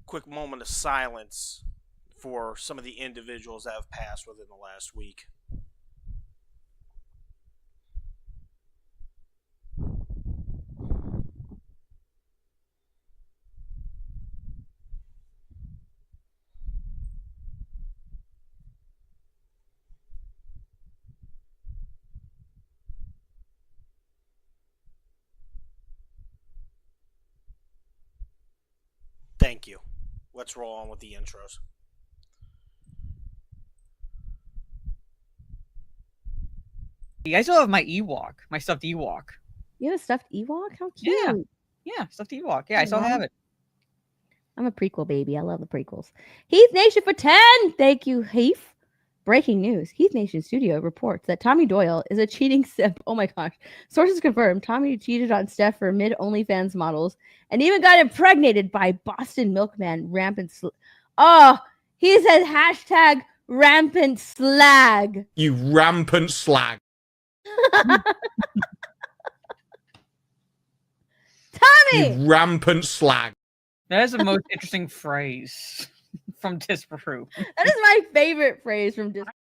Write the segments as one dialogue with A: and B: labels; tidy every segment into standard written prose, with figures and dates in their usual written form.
A: quick moment of silence for some of the individuals that have passed within the last week. Thank you. Let's roll on with the intros.
B: I still have my Ewok, my stuffed Ewok.
C: You have a stuffed Ewok? How cute.
B: Yeah, stuffed Ewok. Yeah, I still have it.
C: I'm a prequel baby. I love the prequels. Heath Nation for 10. Thank you, Heath. Breaking news. Heath Nation Studio reports that Tommy Doyle is a cheating simp. Oh my gosh. Sources confirm Tommy cheated on Steph for mid OnlyFans models and even got impregnated by Boston milkman Rampant he says hashtag rampant slag.
D: You rampant slag.
C: Tommy!
D: You rampant slag.
B: That is the most interesting phrase from Disproof.
C: That is my favorite phrase from Disproof.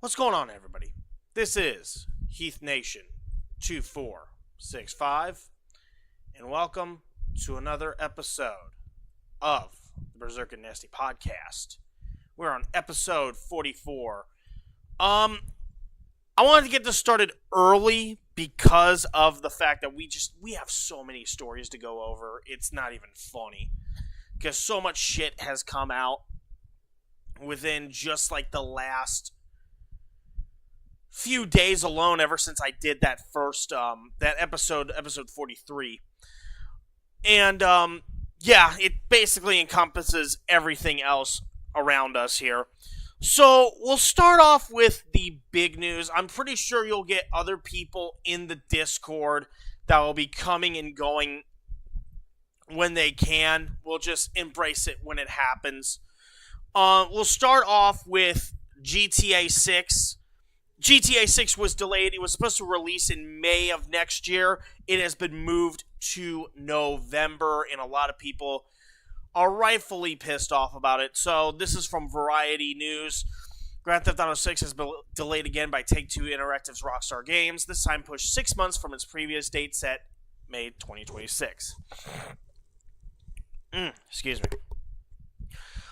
A: What's going on, everybody? This is Heath Nation 2465, and welcome to another episode of the Berserk and Nasty podcast. We're on episode 44. I wanted to get this started early because of the fact that we have so many stories to go over. It's not even funny because so much shit has come out within just like the last few days alone, ever since I did that first that episode 43. And it basically encompasses everything else around us here. So we'll start off with the big news. I'm pretty sure you'll get other people in the Discord that will be coming and going when they can. We'll just embrace it when it happens. We'll start off with GTA 6. GTA 6 was delayed. It was supposed to release in May of next year. It has been moved to November, and a lot of people are rightfully pissed off about it. So this is from Variety News. Grand Theft Auto 6 has been delayed again by Take-Two Interactive's Rockstar Games, this time pushed 6 months from its previous date set, May 2026. Excuse me.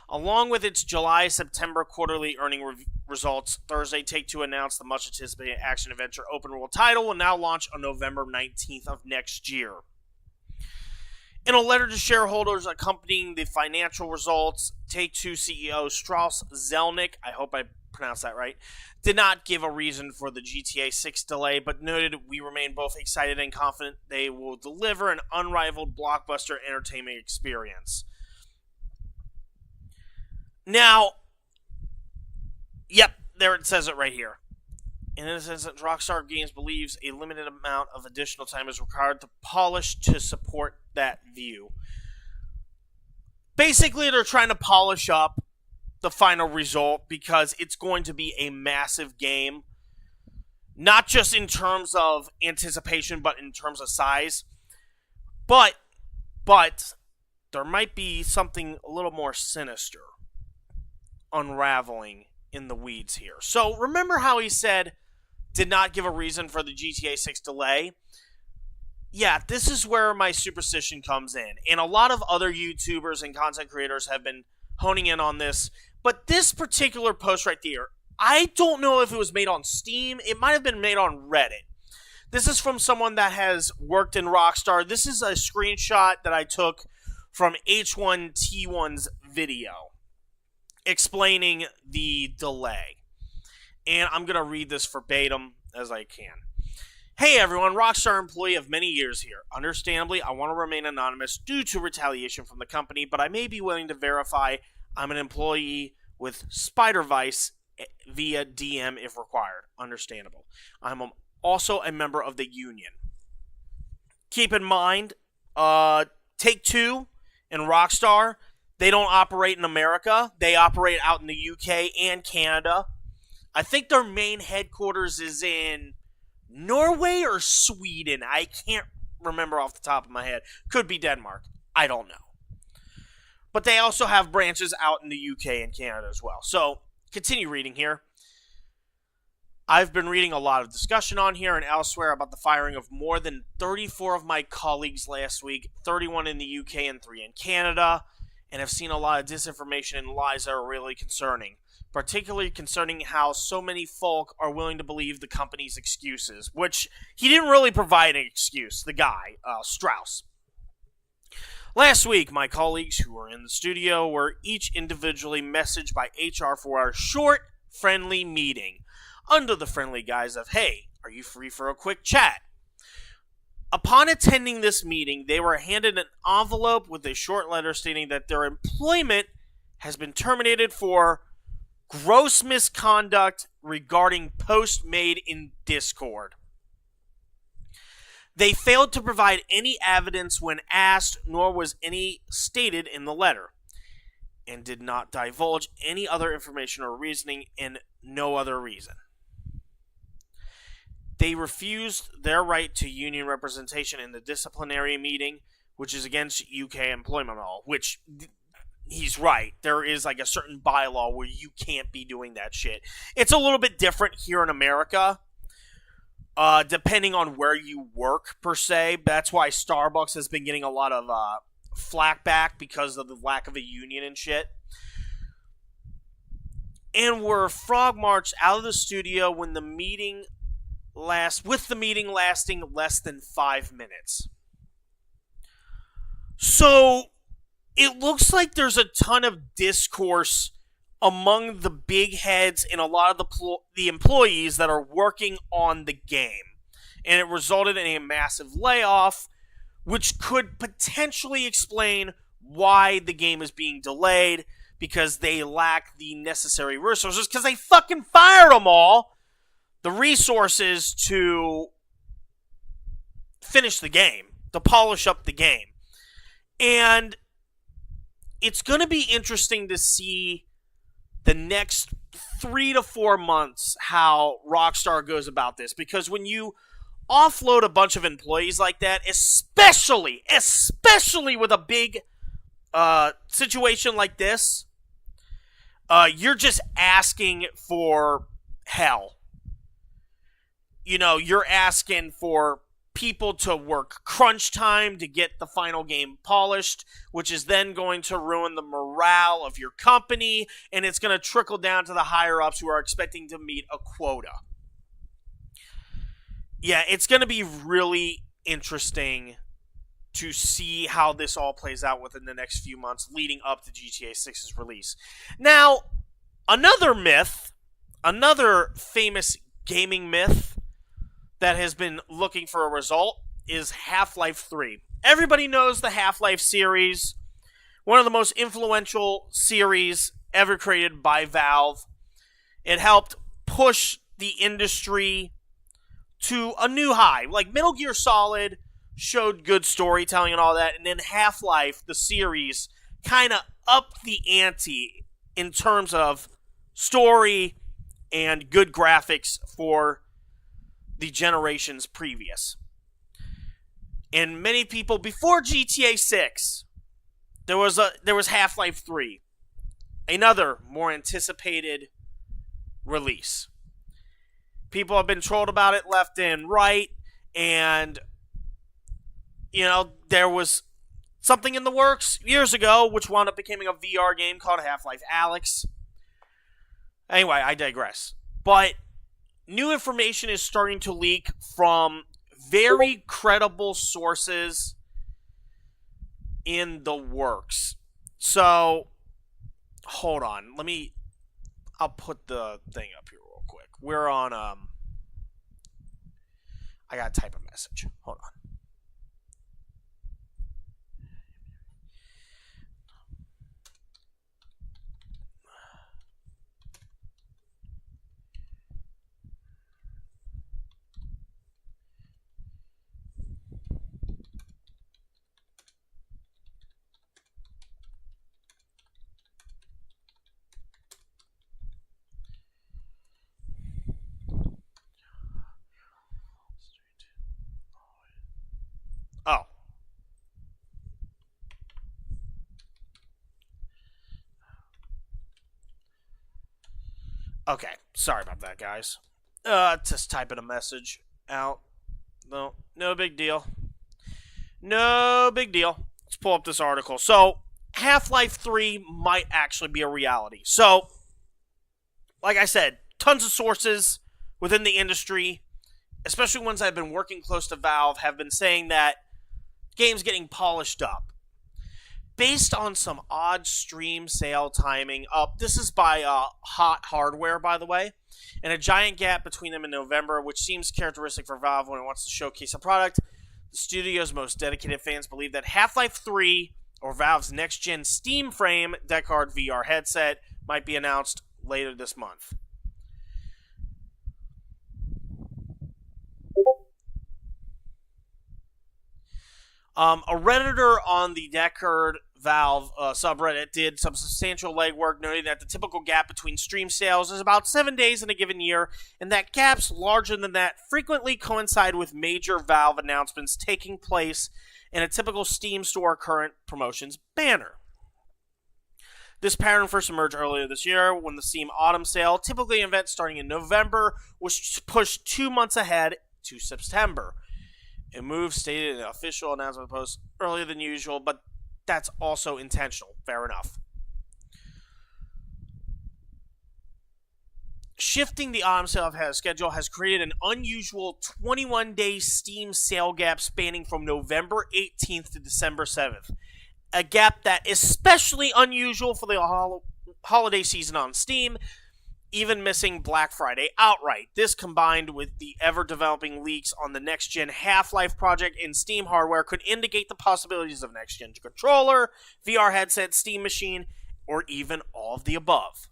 A: Along with its July-September quarterly earning results, Thursday, Take-Two announced the much-anticipated action-adventure open-world title will now launch on November 19th of next year. In a letter to shareholders accompanying the financial results, Take-Two CEO Strauss Zelnick, I hope I pronounced that right, did not give a reason for the GTA 6 delay, but noted, "We remain both excited and confident they will deliver an unrivaled blockbuster entertainment experience." Now, yep, there it says it right here. In this instance, Rockstar Games believes a limited amount of additional time is required to polish to support that view. Basically, they're trying to polish up the final result because it's going to be a massive game. Not just in terms of anticipation, but in terms of size. But there might be something a little more sinister unraveling in the weeds here. So remember how he said did not give a reason for the GTA 6 delay. Yeah, this is where my superstition comes in. And a lot of other YouTubers and content creators have been honing in on this. But this particular post right there, I don't know if it was made on Steam. It might have been made on Reddit. This is from someone that has worked in Rockstar. This is a screenshot that I took from H1T1's video explaining the delay. And I'm going to read this verbatim as I can. Hey everyone, Rockstar employee of many years here. Understandably, I want to remain anonymous due to retaliation from the company, but I may be willing to verify I'm an employee with Spider-Vice via DM if required. Understandable. I'm also a member of the union. Keep in mind, Take-Two and Rockstar, they don't operate in America. They operate out in the UK and Canada. I think their main headquarters is in Norway or Sweden. I can't remember off the top of my head. Could be Denmark. I don't know. But they also have branches out in the UK and Canada as well. So, continue reading here. I've been reading a lot of discussion on here and elsewhere about the firing of more than 34 of my colleagues last week, 31 in the UK and 3 in Canada, and have seen a lot of disinformation and lies that are really concerning. Particularly concerning how so many folk are willing to believe the company's excuses, which he didn't really provide an excuse, the guy, Strauss. Last week, my colleagues who were in the studio were each individually messaged by HR for our short, friendly meeting, under the friendly guise of, hey, are you free for a quick chat? Upon attending this meeting, they were handed an envelope with a short letter stating that their employment has been terminated for gross misconduct regarding post made in Discord. They failed to provide any evidence when asked, nor was any stated in the letter, and did not divulge any other information or reasoning in no other reason. They refused their right to union representation in the disciplinary meeting, which is against UK employment law, which he's right. There is like a certain bylaw where you can't be doing that shit. It's a little bit different here in America, depending on where you work, per se. That's why Starbucks has been getting a lot of flack back because of the lack of a union and shit. And were frog marched out of the studio when the meeting with the meeting lasting less than 5 minutes. So it looks like there's a ton of discourse among the big heads and a lot of the employees that are working on the game. And it resulted in a massive layoff, which could potentially explain why the game is being delayed, because they lack the necessary resources, because they fucking fired them all, the resources to finish the game, to polish up the game. And it's going to be interesting to see the next 3 to 4 months how Rockstar goes about this. Because when you offload a bunch of employees like that, especially with a big situation like this, you're just asking for hell. You know, you're asking for people to work crunch time to get the final game polished, which is then going to ruin the morale of your company, and it's going to trickle down to the higher-ups who are expecting to meet a quota. Yeah, it's going to be really interesting to see how this all plays out within the next few months leading up to GTA 6's release. Now, another famous gaming myth that has been looking for a result is Half-Life 3. Everybody knows the Half-Life series, one of the most influential series ever created by Valve. It helped push the industry to a new high. Like Metal Gear Solid showed good storytelling and all that, and then Half-Life, the series, kind of upped the ante in terms of story and good graphics for the generations previous. And many people before GTA 6, there was Half-Life 3, another more anticipated release. People have been trolled about it left and right, and, there was something in the works years ago, which wound up becoming a VR game called Half-Life Alyx. Anyway, I digress. But new information is starting to leak from very credible sources in the works. So, hold on. I'll put the thing up here real quick. We're on, I gotta type a message. Hold on. Oh. Okay, sorry about that, guys. Just typing a message out. No big deal. No big deal. Let's pull up this article. So, Half-Life 3 might actually be a reality. So, like I said, tons of sources within the industry, especially ones that have been working close to Valve, have been saying that game's getting polished up. Based on some odd stream sale timing, this is by Hot Hardware, by the way, and a giant gap between them in November, which seems characteristic for Valve when it wants to showcase a product. The studio's most dedicated fans believe that Half-Life 3, or Valve's next-gen Steam Frame Deckard VR headset, might be announced later this month. A Redditor on the Deckard Valve subreddit did some substantial legwork, noting that the typical gap between stream sales is about 7 days in a given year, and that gaps larger than that frequently coincide with major Valve announcements taking place in a typical Steam store current promotions banner. This pattern first emerged earlier this year when the Steam Autumn Sale, typically an event starting in November, was pushed 2 months ahead to September. A move stated in the official announcement post earlier than usual, but that's also intentional. Fair enough. Shifting the autumn sale schedule has created an unusual 21-day Steam sale gap spanning from November 18th to December 7th. A gap that is especially unusual for the holiday season on Steam, even missing Black Friday outright. This, combined with the ever-developing leaks on the next-gen Half-Life project in Steam hardware, could indicate the possibilities of next-gen controller, VR headset, Steam machine, or even all of the above.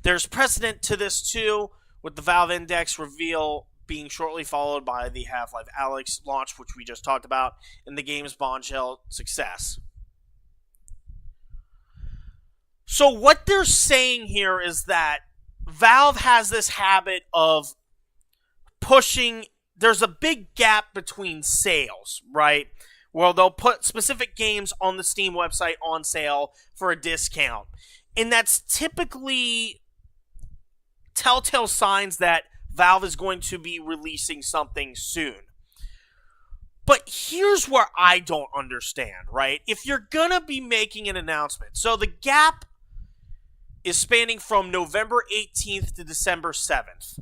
A: There's precedent to this, too, with the Valve Index reveal being shortly followed by the Half-Life Alyx launch, which we just talked about, and the game's bombshell success. So what they're saying here is that Valve has this habit of pushing, there's a big gap between sales, right? Well, they'll put specific games on the Steam website on sale for a discount. And that's typically telltale signs that Valve is going to be releasing something soon. But here's where I don't understand, right? If you're going to be making an announcement, so the gap is spanning from November 18th to December 7th.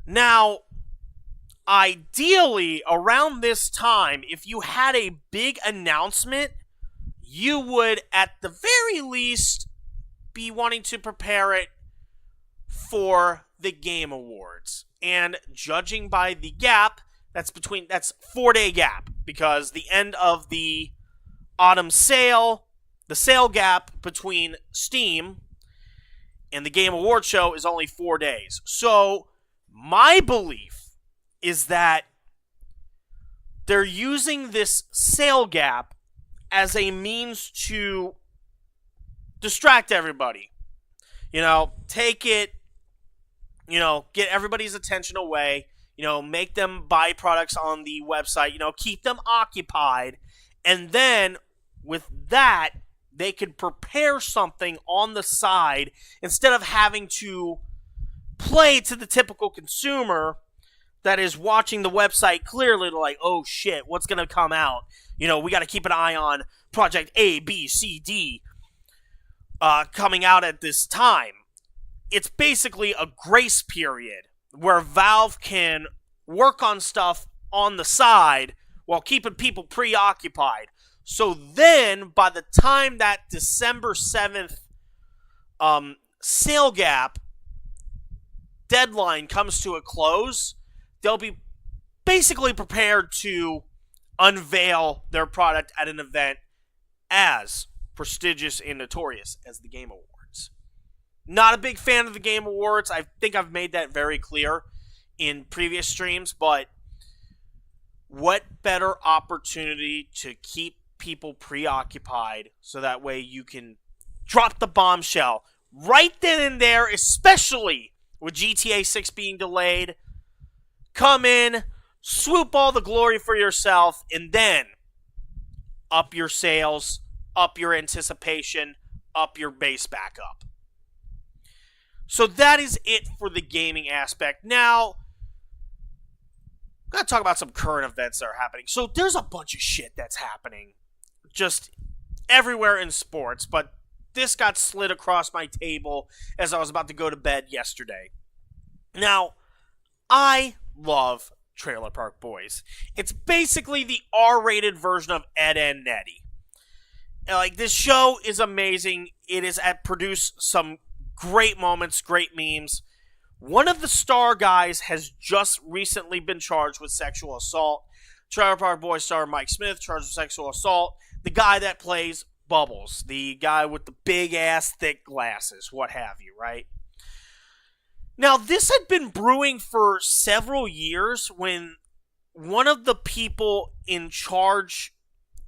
A: Now, ideally, around this time, if you had a big announcement, you would, at the very least, be wanting to prepare it for the Game Awards. And judging by the gap, that's 4-day gap, because the end of the autumn sale, the sale gap between Steam and the Game Awards show is only 4 days. So, my belief is that they're using this sale gap as a means to distract everybody. Take it, get everybody's attention away, make them buy products on the website, keep them occupied, and then with that, they could prepare something on the side instead of having to play to the typical consumer that is watching the website clearly. They're like, oh shit, what's going to come out? You know, we got to keep an eye on Project A, B, C, D coming out at this time. It's basically a grace period where Valve can work on stuff on the side while keeping people preoccupied. So then, by the time that December 7th sale gap deadline comes to a close, they'll be basically prepared to unveil their product at an event as prestigious and notorious as the Game Awards. Not a big fan of the Game Awards. I think I've made that very clear in previous streams, but what better opportunity to keep people preoccupied so that way you can drop the bombshell right then and there, especially with GTA 6 being delayed. Come in, swoop all the glory for yourself, and then up your sales, up your anticipation, up your base back up. So that is it for the gaming aspect. Now, I'm going to talk about some current events that are happening. So there's a bunch of shit that's happening just everywhere in sports, but this got slid across my table as I was about to go to bed yesterday. Now, I love Trailer Park Boys. It's basically the R-rated version of Ed and Nettie. Like, this show is amazing. It has produced some great moments, great memes. One of the star guys has just recently been charged with sexual assault. Trailer Park Boys star Mike Smith charged with sexual assault. The guy that plays Bubbles, the guy with the big-ass thick glasses, what have you, right? Now, this had been brewing for several years when one of the people in charge...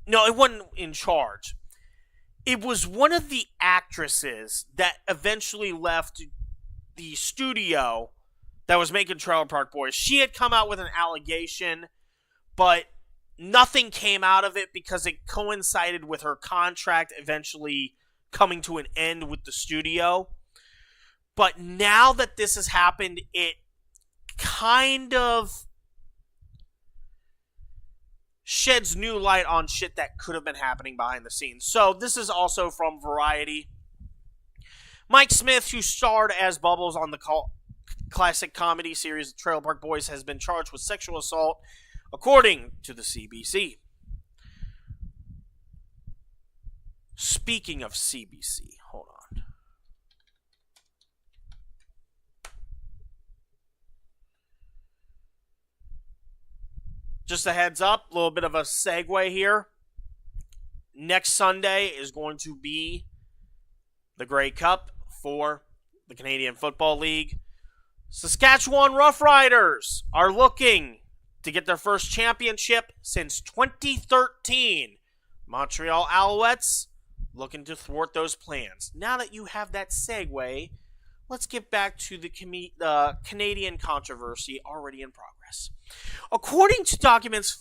A: No, it wasn't in charge. It was one of the actresses that eventually left the studio that was making Trailer Park Boys. She had come out with an allegation, but nothing came out of it because it coincided with her contract eventually coming to an end with the studio. But now that this has happened, it kind of sheds new light on shit that could have been happening behind the scenes. So this is also from Variety. Mike Smith, who starred as Bubbles on the classic comedy series Trailer Park Boys, has been charged with sexual assault, according to the CBC. Speaking of CBC, hold on. Just a heads up, a little bit of a segue here. Next Sunday is going to be the Grey Cup for the Canadian Football League. Saskatchewan Roughriders are looking to get their first championship since 2013. Montreal Alouettes looking to thwart those plans. Now that you have that segue, let's get back to the Canadian controversy already in progress. According to documents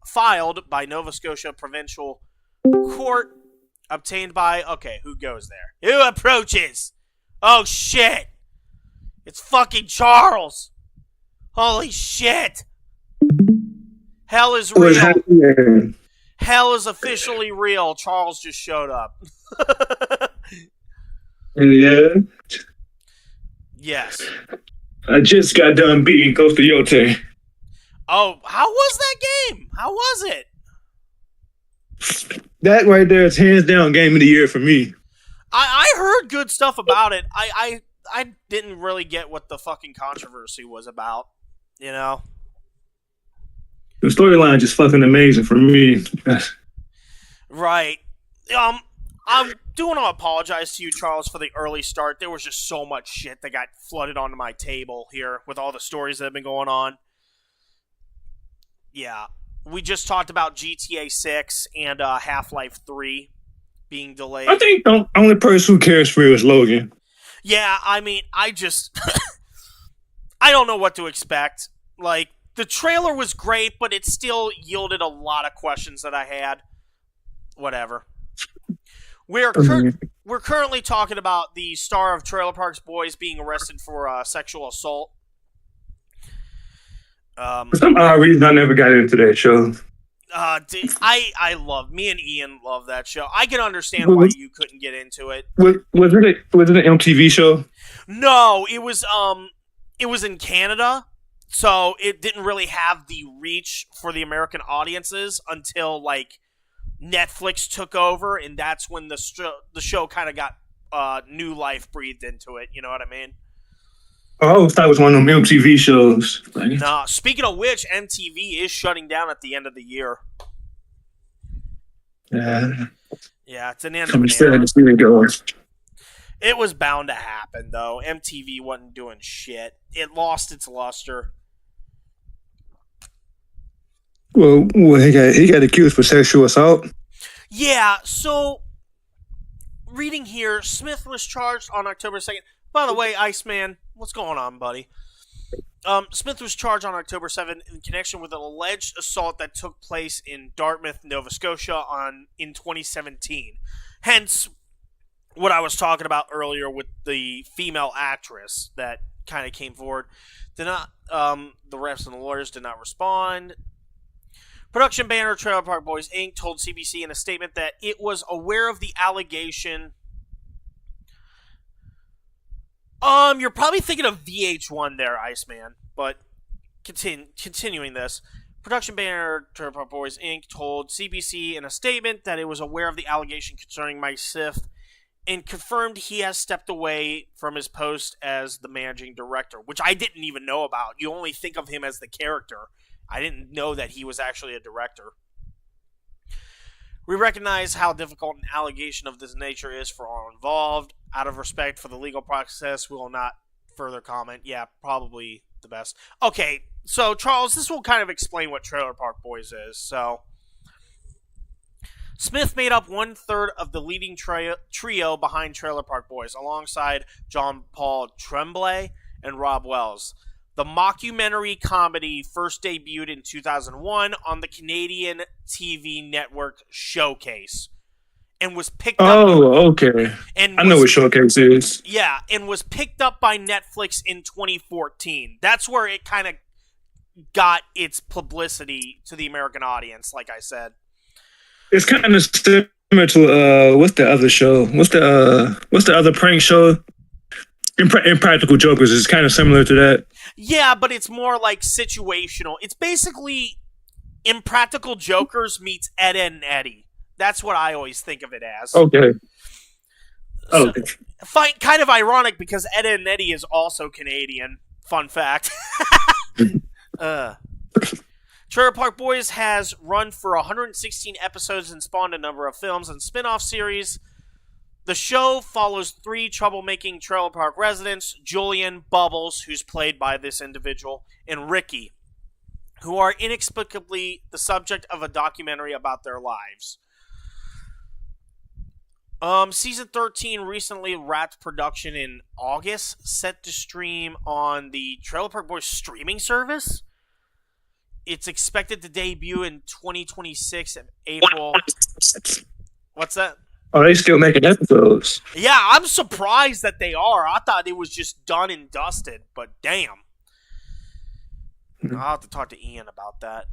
A: filed by Nova Scotia Provincial Court, obtained by... Okay, who goes there? Who approaches? Oh, shit. It's fucking Charles. Holy shit. Hell is real. Hell is officially real. Charles just showed up.
E: Yeah.
A: Yes.
E: I just got done beating Coyote.
A: Oh, how was that game? How was it?
E: That right there is hands down game of the year for me.
A: I heard good stuff about it. I didn't really get what the fucking controversy was about, you know?
E: The storyline just fucking amazing for me.
A: Right. I do want to apologize to you, Charles, for the early start. There was just so much shit that got flooded onto my table here with all the stories that have been going on. Yeah. We just talked about GTA 6 and Half-Life 3 being delayed.
E: I think the only person who cares for it is Logan.
A: Yeah, I mean, I just... I don't know what to expect. Like, the trailer was great, but it still yielded a lot of questions that I had. Whatever. We're currently talking about the star of Trailer Park Boys being arrested for sexual assault.
E: For some odd reason, I never got into that show.
A: I love, me and Ian love that show. I can understand why you couldn't get into it.
E: Was it an MTV show?
A: No, it was in Canada, so it didn't really have the reach for the American audiences until like Netflix took over, and that's when the show kind of got new life breathed into it. You know what I mean?
E: Oh, I always thought it was one of them MTV shows.
A: No. Speaking of which, MTV is shutting down at the end of the year.
E: Yeah,
A: it's an end
E: I'm
A: of an
E: sad
A: era.
E: to see it go.
A: It was bound to happen, though. MTV wasn't doing shit. It lost its luster.
E: Well, he got accused for sexual assault.
A: Yeah, so reading here, Smith was charged on October 2nd. By the way, Iceman, what's going on, buddy? Smith was charged on October 7th in connection with an alleged assault that took place in Dartmouth, Nova Scotia in 2017. Hence, what I was talking about earlier with the female actress that kind of came forward. The refs and the lawyers did not respond. Production banner Trailer Park Boys Inc. told CBC in a statement that it was aware of the allegation. You're probably thinking of VH1 there, Iceman, but continuing this. Production banner Trailer Park Boys Inc. told CBC in a statement that it was aware of the allegation concerning Mike Smith and confirmed he has stepped away from his post as the managing director, which I didn't even know about. You only think of him as the character. I didn't know that he was actually a director. We recognize how difficult an allegation of this nature is for all involved. Out of respect for the legal process, we will not further comment. Yeah, probably the best. Okay, so Charles, this will kind of explain what Trailer Park Boys is. So, Smith made up 1/3 of the leading trio behind Trailer Park Boys, alongside John Paul Tremblay and Rob Wells. The mockumentary comedy first debuted in 2001 on the Canadian TV network Showcase and was picked up.
E: Oh, okay. I know what Showcase is.
A: Yeah, and was picked up by Netflix in 2014. That's where it kind of got its publicity to the American audience, like I said.
E: It's kind of similar to what's the other show? What's the other prank show? Impractical Jokers is kind of similar to that.
A: Yeah, but it's more like situational. It's basically Impractical Jokers meets Ed, Ed and Eddie. That's what I always think of it as.
E: Okay.
A: So, kind of ironic because Ed, Ed and Eddie is also Canadian. Fun fact. Trailer Park Boys has run for 116 episodes and spawned a number of films and spin-off series. The show follows 3 troublemaking Trailer Park residents, Julian, Bubbles, who's played by this individual, and Ricky, who are inexplicably the subject of a documentary about their lives. Season 13 recently wrapped production in August, set to stream on the Trailer Park Boys streaming service. It's expected to debut in 2026 in April. What's that?
E: Oh, they still making episodes.
A: Yeah, I'm surprised that they are. I thought it was just done and dusted, but damn. I'll have to talk to Ian about that.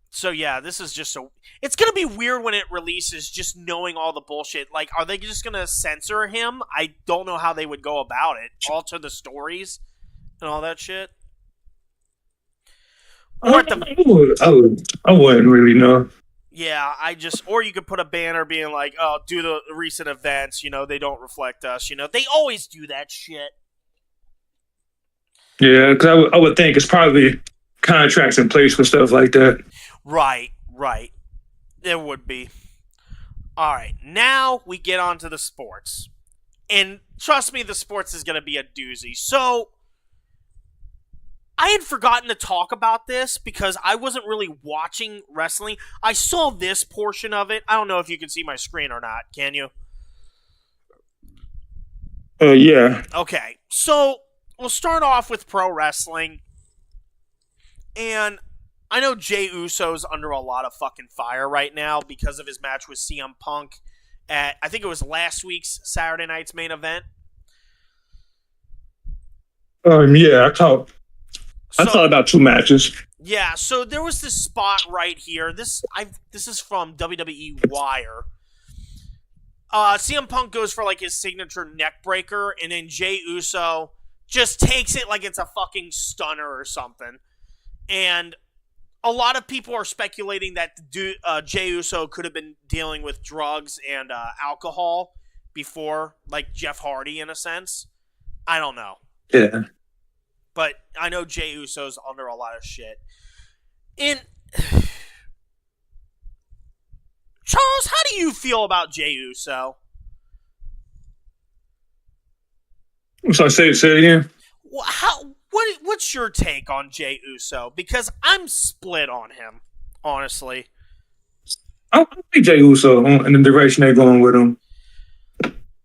A: So yeah, this is just it's going to be weird when it releases, just knowing all the bullshit. Like, are they just going to censor him? I don't know how they would go about it. Alter the stories and all that shit. Or
E: I wouldn't really know.
A: Yeah, or you could put a banner being like, oh, due to recent events, they don't reflect us. They always do that shit.
E: Yeah, because I would think it's probably contracts in place for stuff like that.
A: Right. There would be. All right, now we get on to the sports. And trust me, the sports is going to be a doozy. So, I had forgotten to talk about this because I wasn't really watching wrestling. I saw this portion of it. I don't know if you can see my screen or not. Can you?
E: Yeah.
A: Okay. So, we'll start off with pro wrestling. And I know Jey Uso's under a lot of fucking fire right now because of his match with CM Punk at, I think it was last week's Saturday night's main event.
E: Yeah, I thought about 2 matches.
A: Yeah, so there was this spot right here. This is from WWE Wire. CM Punk goes for like his signature neck breaker, and then Jey Uso just takes it like it's a fucking stunner or something. And a lot of people are speculating that Jey Uso could have been dealing with drugs and alcohol before, like Jeff Hardy in a sense. I don't know.
E: Yeah.
A: But I know Jey Uso's under a lot of shit. And Charles, how do you feel about Jey Uso?
E: So say it again.
A: What's your take on Jey Uso? Because I'm split on him, honestly.
E: I like Jey Uso in the direction they're going with him.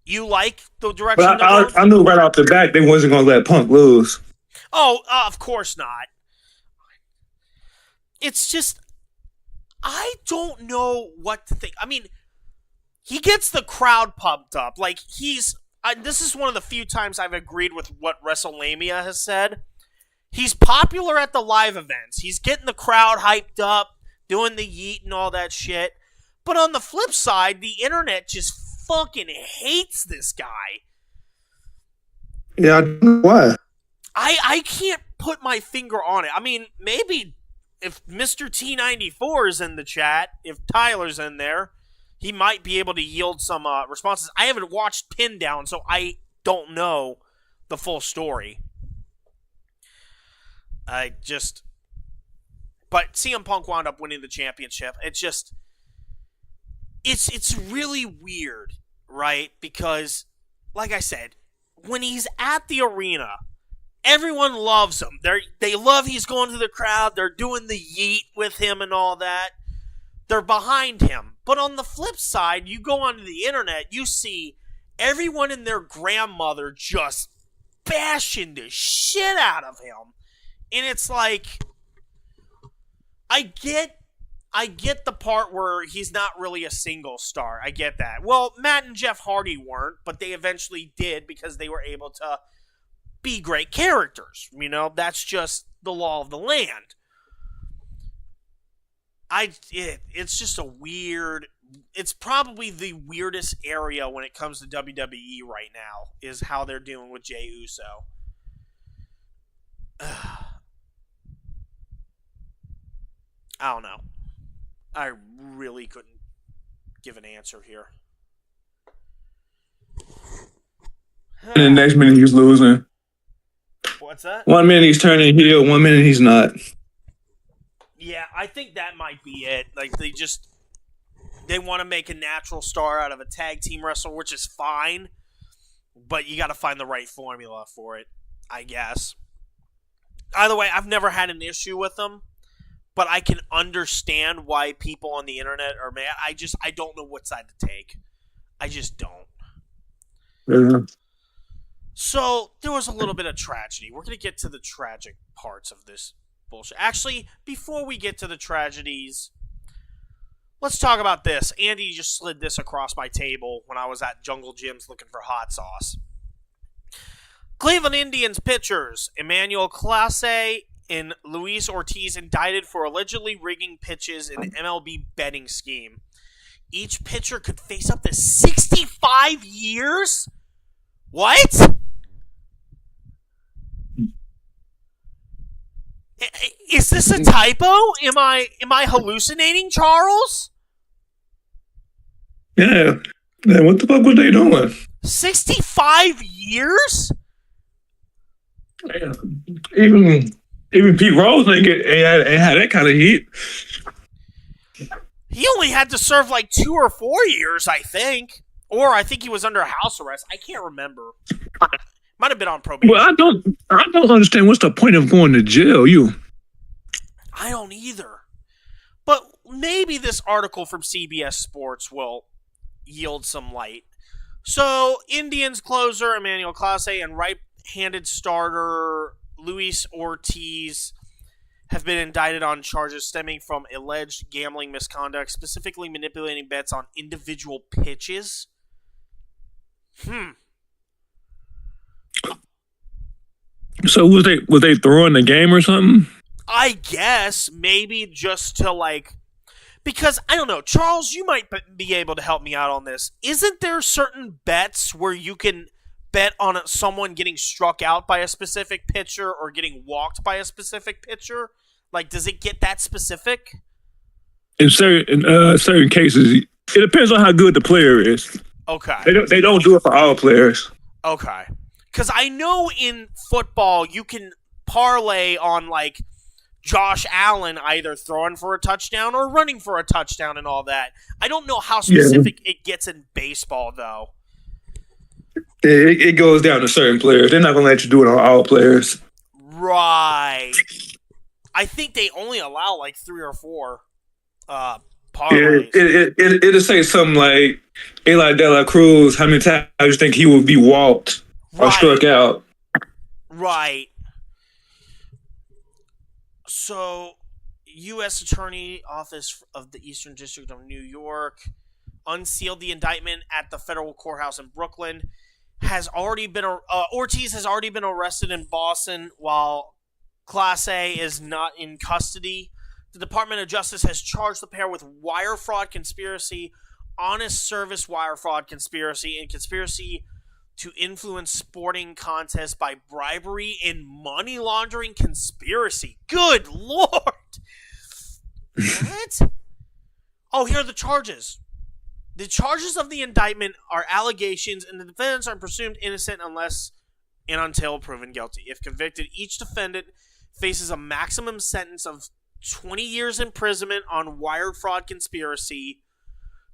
A: You like the direction
E: But
A: they're going?
E: I knew right off the bat they wasn't going to let Punk lose.
A: Oh, of course not. It's just, I don't know what to think. I mean, he gets the crowd pumped up. Like, this is one of the few times I've agreed with what WrestleMania has said. He's popular at the live events. He's getting the crowd hyped up, doing the yeet and all that shit. But on the flip side, the internet just fucking hates this guy.
E: Yeah, I don't know why.
A: I can't put my finger on it. I mean, maybe if Mr. T94 is in the chat, if Tyler's in there, he might be able to yield some responses. I haven't watched Pin Down, so I don't know the full story. But CM Punk wound up winning the championship. It's really weird, right? Because, like I said, when he's at the arena, everyone loves him. They love he's going to the crowd. They're doing the yeet with him and all that. They're behind him. But on the flip side, you go onto the internet, you see everyone and their grandmother just bashing the shit out of him. And it's like, I get the part where he's not really a single star. I get that. Well, Matt and Jeff Hardy weren't, but they eventually did because they were able to be great characters. You know, that's just the law of the land. It's just a weird... It's probably the weirdest area when it comes to WWE right now, is how they're dealing with Jey Uso. I don't know. I really couldn't give an answer here.
E: And the next minute he's losing.
A: What's that?
E: 1 minute he's turning heel, 1 minute he's not.
A: Yeah, I think that might be it. Like, they want to make a natural star out of a tag team wrestler, which is fine, but you got to find the right formula for it, I guess. Either way, I've never had an issue with them, but I can understand why people on the internet are mad. I don't know what side to take. I just don't.
E: Yeah.
A: So, there was a little bit of tragedy. We're going to get to the tragic parts of this bullshit. Actually, before we get to the tragedies, let's talk about this. Andy just slid this across my table when I was at Jungle Jim's looking for hot sauce. Cleveland Indians pitchers Emmanuel Clase and Luis Ortiz indicted for allegedly rigging pitches in MLB betting scheme. Each pitcher could face up to 65 years? What? Is this a typo? Am I hallucinating, Charles?
E: Yeah. What the fuck was they doing?
A: 65 years?
E: Yeah. Even Pete Rose ain't had that kind of heat.
A: He only had to serve like 2 or 4 years, I think. Or I think he was under house arrest. I can't remember. Might have been on probation.
E: Well, I don't understand what's the point of going to jail.
A: I don't either. But maybe this article from CBS Sports will yield some light. So, Indians closer Emmanuel Clase and right-handed starter Luis Ortiz have been indicted on charges stemming from alleged gambling misconduct, specifically manipulating bets on individual pitches.
E: So was they throwing the game or something?
A: I guess maybe just to like, because I don't know, Charles, you might be able to help me out on this. Isn't there certain bets where you can bet on someone getting struck out by a specific pitcher or getting walked by a specific pitcher? Like, does it get that specific?
E: In certain cases, it depends on how good the player is.
A: Okay.
E: They don't do it for all players.
A: Okay. Because I know in football you can parlay on, like, Josh Allen either throwing for a touchdown or running for a touchdown and all that. I don't know how specific it gets in baseball, though.
E: It goes down to certain players. They're not going to let you do it on all players.
A: Right. I think they only allow, like, 3 or 4
E: parlays.
A: Yeah,
E: it'll say something like, Eli De La Cruz, how many times do you think he would be walked or struck out?
A: Right. So, U.S. Attorney Office of the Eastern District of New York unsealed the indictment at the federal courthouse in Brooklyn. Ortiz has already been arrested in Boston, while Class A is not in custody. The Department of Justice has charged the pair with wire fraud conspiracy, honest service wire fraud conspiracy, and conspiracy to influence sporting contests by bribery and money laundering conspiracy. Good Lord! What? Oh, here are the charges. The charges of the indictment are allegations, and the defendants are presumed innocent unless and until proven guilty. If convicted, each defendant faces a maximum sentence of 20 years imprisonment on wire fraud conspiracy,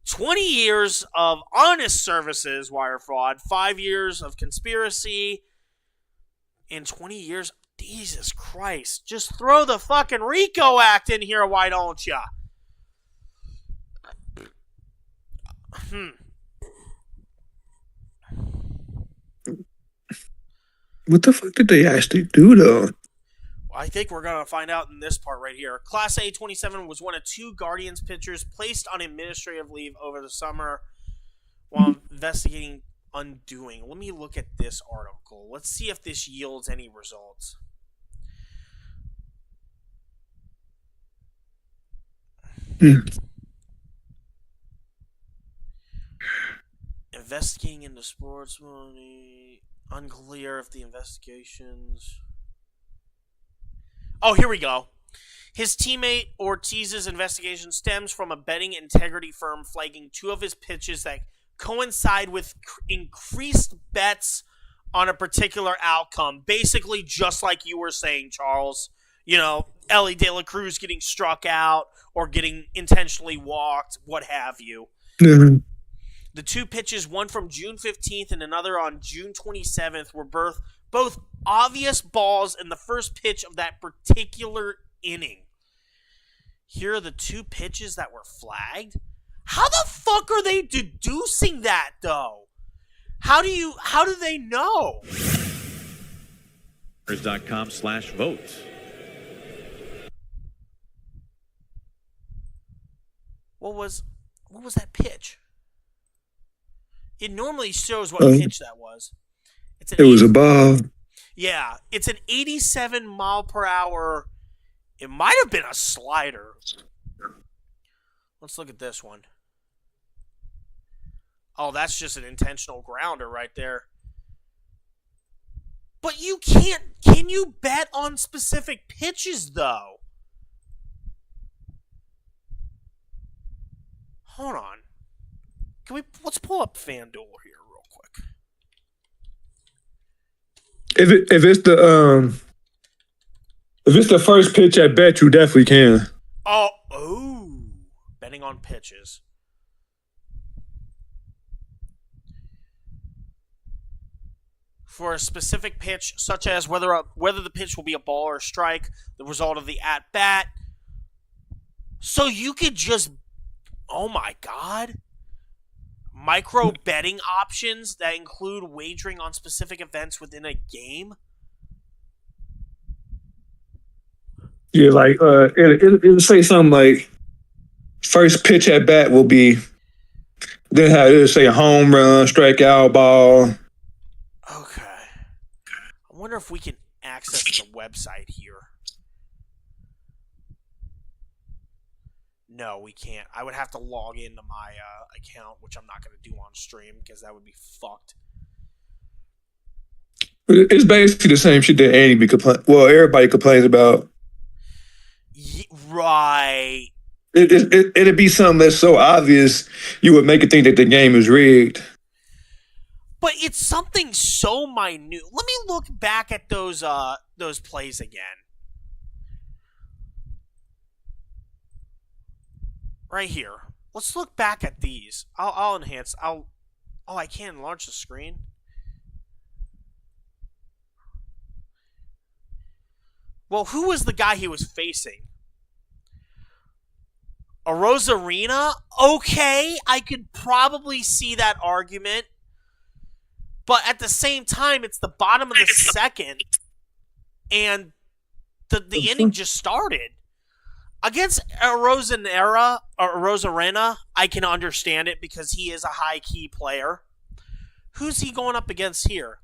A: 20 years of honest services wire fraud, 5 years of conspiracy, and 20 years. Jesus Christ. Just throw the fucking RICO Act in here, why don't ya?
E: What the fuck did they actually do, though?
A: I think we're going to find out in this part right here. Class A 27 was one of 2 Guardians pitchers placed on administrative leave over the summer while investigating undoing. Let me look at this article. Let's see if this yields any results. Investigating into sports money. Unclear if the investigations... Oh, here we go. His teammate Ortiz's investigation stems from a betting integrity firm flagging 2 of his pitches that coincide with increased bets on a particular outcome. Basically, just like you were saying, Charles. You know, Ellie De La Cruz getting struck out or getting intentionally walked, what have you.
E: Mm-hmm.
A: The 2 pitches, one from June 15th and another on June 27th, were both obvious balls in the first pitch of that particular inning. Here are the 2 pitches that were flagged. How the fuck are they deducing that, though? How do they know?
F: .com/vote.
A: What was that pitch? It normally shows what pitch that was.
E: It was a ball.
A: Yeah, it's an 87 mile per hour. It might have been a slider. Let's look at this one. Oh, that's just an intentional grounder right there. But you can't. Can you bet on specific pitches, though? Hold on. Let's pull up FanDuel here real quick.
E: If it's the first pitch, I bet you definitely can.
A: Oh, betting on pitches. For a specific pitch, such as whether the pitch will be a ball or a strike, the result of the at bat. So you could just, oh my God. Micro betting options that include wagering on specific events within a game.
E: Yeah, like it'll say something like first pitch at bat will be. Then how it'll say home run, strikeout, ball.
A: Okay. I wonder if we can access the website here. No, we can't. I would have to log into my account, which I'm not going to do on stream because that would be fucked.
E: It's basically the same shit that Andy everybody complains about.
A: Right.
E: It'd be something that's so obvious you would make it think that the game is rigged.
A: But it's something so minute. Let me look back at those plays again. Right here. Let's look back at these. I'll enhance. Oh, I can't enlarge the screen. Well, who was the guy he was facing? A Rosarina? Okay, I could probably see that argument. But at the same time, it's the bottom of the second, and the inning just started. Against a Rosarena, I can understand it because he is a high-key player. Who's he going up against here?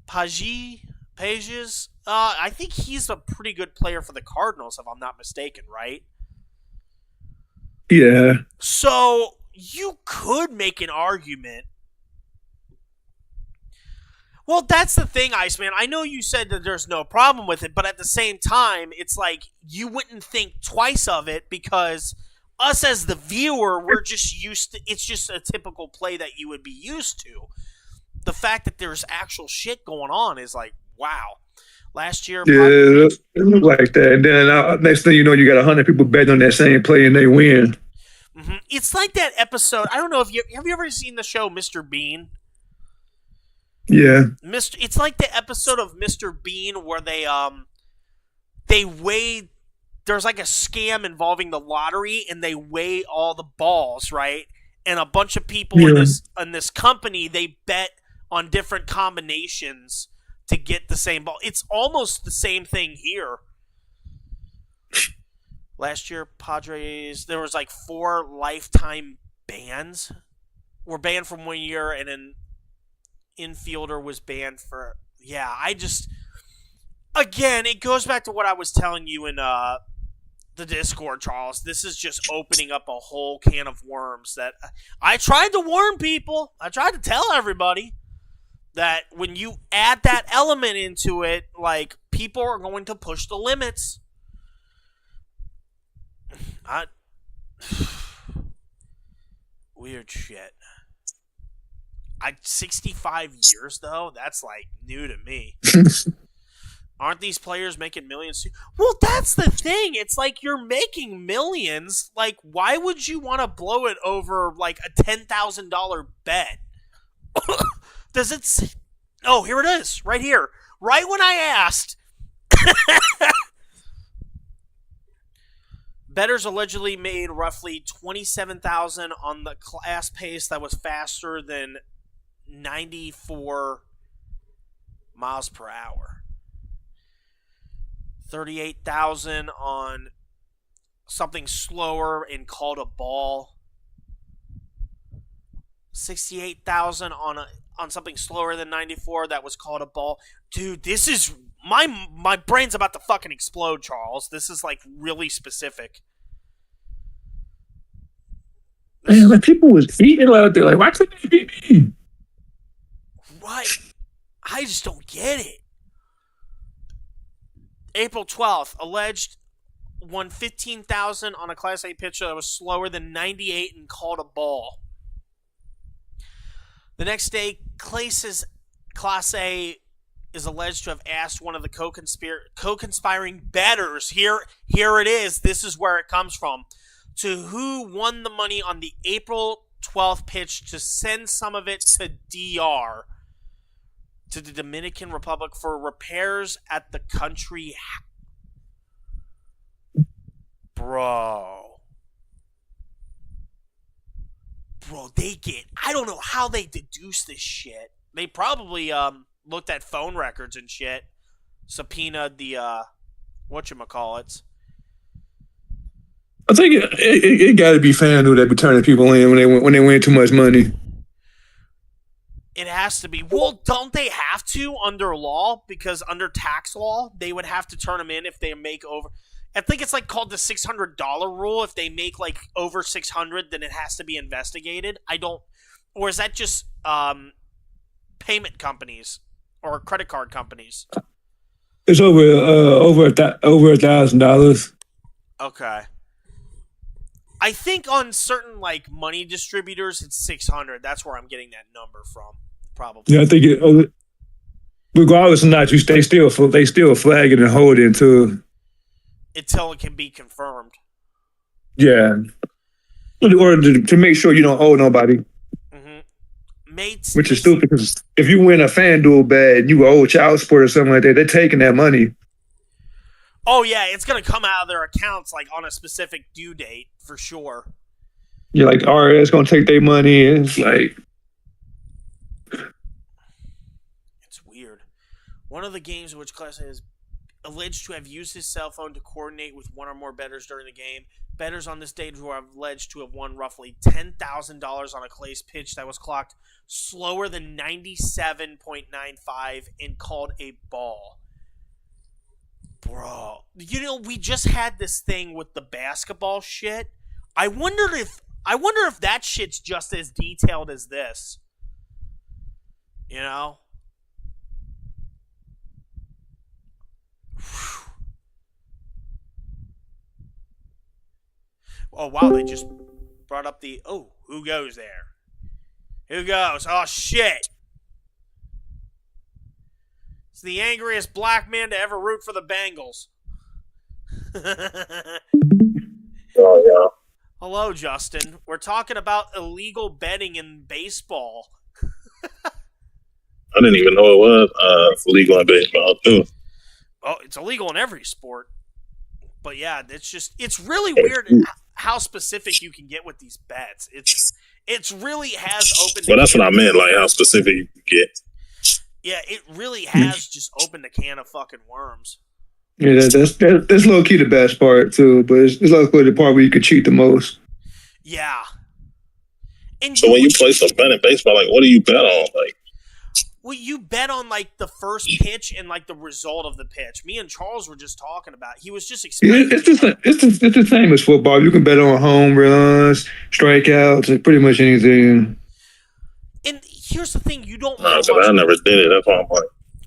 A: Pages? I think he's a pretty good player for the Cardinals, if I'm not mistaken, right?
E: Yeah.
A: So you could make an argument. Well, that's the thing, Iceman. I know you said that there's no problem with it, but at the same time, it's like you wouldn't think twice of it because us as the viewer, we're just used to it's just a typical play that you would be used to. The fact that there's actual shit going on is like, wow. Last year,
E: yeah, it looked like that. And then next thing you know, you got 100 people betting on that same play and they win.
A: Mm-hmm. It's like that episode. I don't know if have you ever seen the show Mr. Bean?
E: Yeah.
A: It's like the episode of Mr. Bean where they weigh. There's like a scam involving the lottery, and they weigh all the balls, right? And a bunch of people in this company, they bet on different combinations to get the same ball. It's almost the same thing here. Last year, Padres, there was like 4 lifetime bans. Were banned from 1 year, and an infielder was banned for... Yeah, Again, it goes back to what I was telling you in the Discord, Charles. This is just opening up a whole can of worms that... I tried to warn people. I tried to tell everybody that when you add that element into it, like, people are going to push the limits. Weird shit. 65 years, though? That's, like, new to me. Aren't these players making millions? Well, that's the thing. It's like you're making millions. Like, why would you want to blow it over, like, a $10,000 bet? Does it... Oh, here it is. Right here. Right when I asked... Bettors allegedly made roughly 27,000 on the class pace that was faster than 94 miles per hour. 38,000 on something slower and called a ball. 68,000 on something slower than 94 that was called a ball. Dude, this is my brain's about to fucking explode, Charles. This is like really specific.
E: Man, like people was eating out there. Like, why couldn't they beat me?
A: Right. I just don't get it. April 12th, alleged won 15,000 on a Class A pitcher that was slower than 98 and called a ball. The next day, Class A is alleged to have asked one of the co-conspiring bettors, here it is, this is where it comes from, to who won the money on the April 12th pitch to send some of it to DR, to the Dominican Republic, for repairs at the country. Bro, they get... I don't know how they deduce this shit. They probably looked at phone records and shit, subpoenaed the whatchamacallits.
E: I think it got to be FanDuel that be turning people in when they win too much money.
A: It has to be. Well, don't they have to under law? Because under tax law, they would have to turn them in if they make over. I think it's like called the $600 rule. If they make like over 600, then it has to be investigated. I don't. Or is that just payment companies or credit card companies?
E: It's over $1,000.
A: Okay. I think on certain like money distributors, it's 600. That's where I'm getting that number from, probably.
E: Yeah, I think regardless of not, they still flag it and hold it until
A: it can be confirmed.
E: Yeah, in order to make sure you don't owe nobody.
A: Mates,
E: which is stupid because if you win a FanDuel bet and you owe child support or something like that, they're taking that money.
A: Oh yeah, it's gonna come out of their accounts like on a specific due date for sure.
E: You're like, all right, it's gonna take their money, and it's like,
A: it's weird. One of the games in which Class is alleged to have used his cell phone to coordinate with one or more bettors during the game. Bettors on this stage were alleged to have won roughly $10,000 on a Clay's pitch that was clocked slower than 97.95 and called a ball. Bro, we just had this thing with the basketball shit. I wonder if that shit's just as detailed as this. You know? Oh, wow, they just brought up who goes there? Who goes? Oh, shit. It's the angriest black man to ever root for the Bengals.
G: Oh, yeah.
A: Hello, Justin. We're talking about illegal betting in baseball.
G: I didn't even know it was illegal in baseball, too.
A: Oh, it's illegal in every sport. But yeah, it's really weird how specific you can get with these bets. It's really has opened.
G: Well, that's what I meant, like how specific you can get.
A: Yeah, it really has just opened a can of fucking worms.
E: Yeah, that's low key the best part too, but it's low key the part where you could cheat the most.
A: Yeah. And
G: so when you play some bet in baseball, like what do you bet on? Like,
A: well, you bet on like the first pitch and like the result of the pitch. Me and Charles were just talking about. He was just explaining.
E: It's the same as football. You can bet on home runs, strikeouts, pretty much anything.
A: And here's the thing: you don't.
G: I never did it. That's why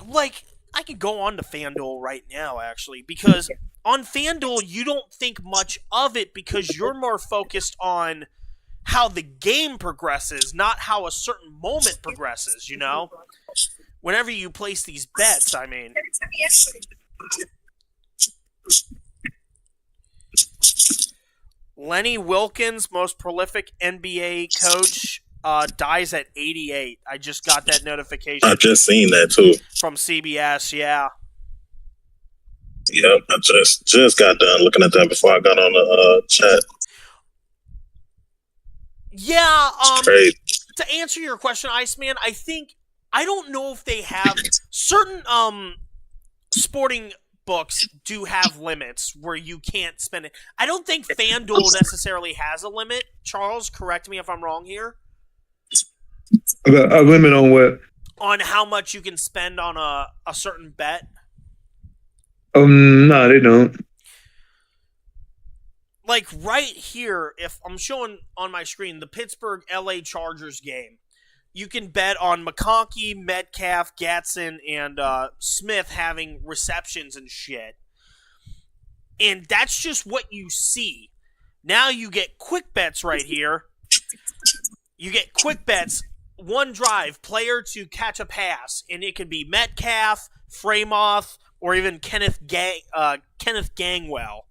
G: I'm
A: like, I could go on to FanDuel right now, actually, because on FanDuel you don't think much of it because you're more focused on how the game progresses, not how a certain moment progresses. You know. Whenever you place these bets, I mean. Lenny Wilkens, most prolific NBA coach, dies at 88. I just got that notification.
G: I just seen that too.
A: From CBS, yeah.
G: Yeah, I just got done looking at that before I got on the chat.
A: Yeah,
G: crazy.
A: To answer your question, Iceman, I don't know if they have certain sporting books do have limits where you can't spend it. I don't think FanDuel necessarily has a limit. Charles, correct me if I'm wrong here.
E: A limit on what?
A: On how much you can spend on a certain bet.
E: No, they don't.
A: Like right here, if I'm showing on my screen the Pittsburgh LA Chargers game. You can bet on McConkey, Metcalf, Gatson, and Smith having receptions and shit. And that's just what you see. Now you get quick bets right here. You get quick bets, one drive, player to catch a pass. And it could be Metcalf, Fremoth, or even Kenneth Gangwell.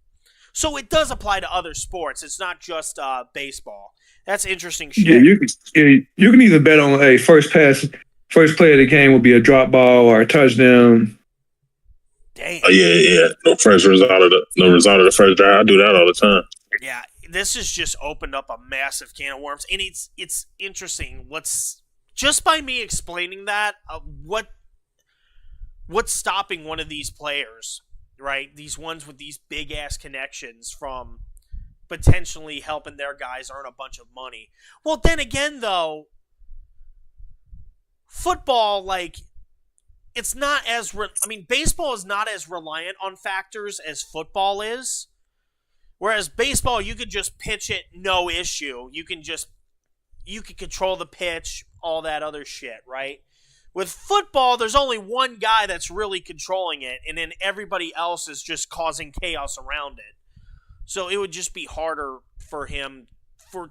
A: So it does apply to other sports. It's not just baseball. That's interesting shit.
E: Yeah, you can either bet on a first play of the game will be a drop ball or a touchdown.
A: Damn.
G: Oh yeah. No result of the first drive. I do that all the time.
A: Yeah, this has just opened up a massive can of worms, and it's interesting. Just by me explaining that, what's stopping one of these players, right? These ones with these big ass connections from potentially helping their guys earn a bunch of money. Well, then again, though, football, like, it's not as... baseball is not as reliant on factors as football is. Whereas baseball, you could just pitch it, no issue. You can control the pitch, all that other shit, right? With football, there's only one guy that's really controlling it, and then everybody else is just causing chaos around it. So it would just be harder for him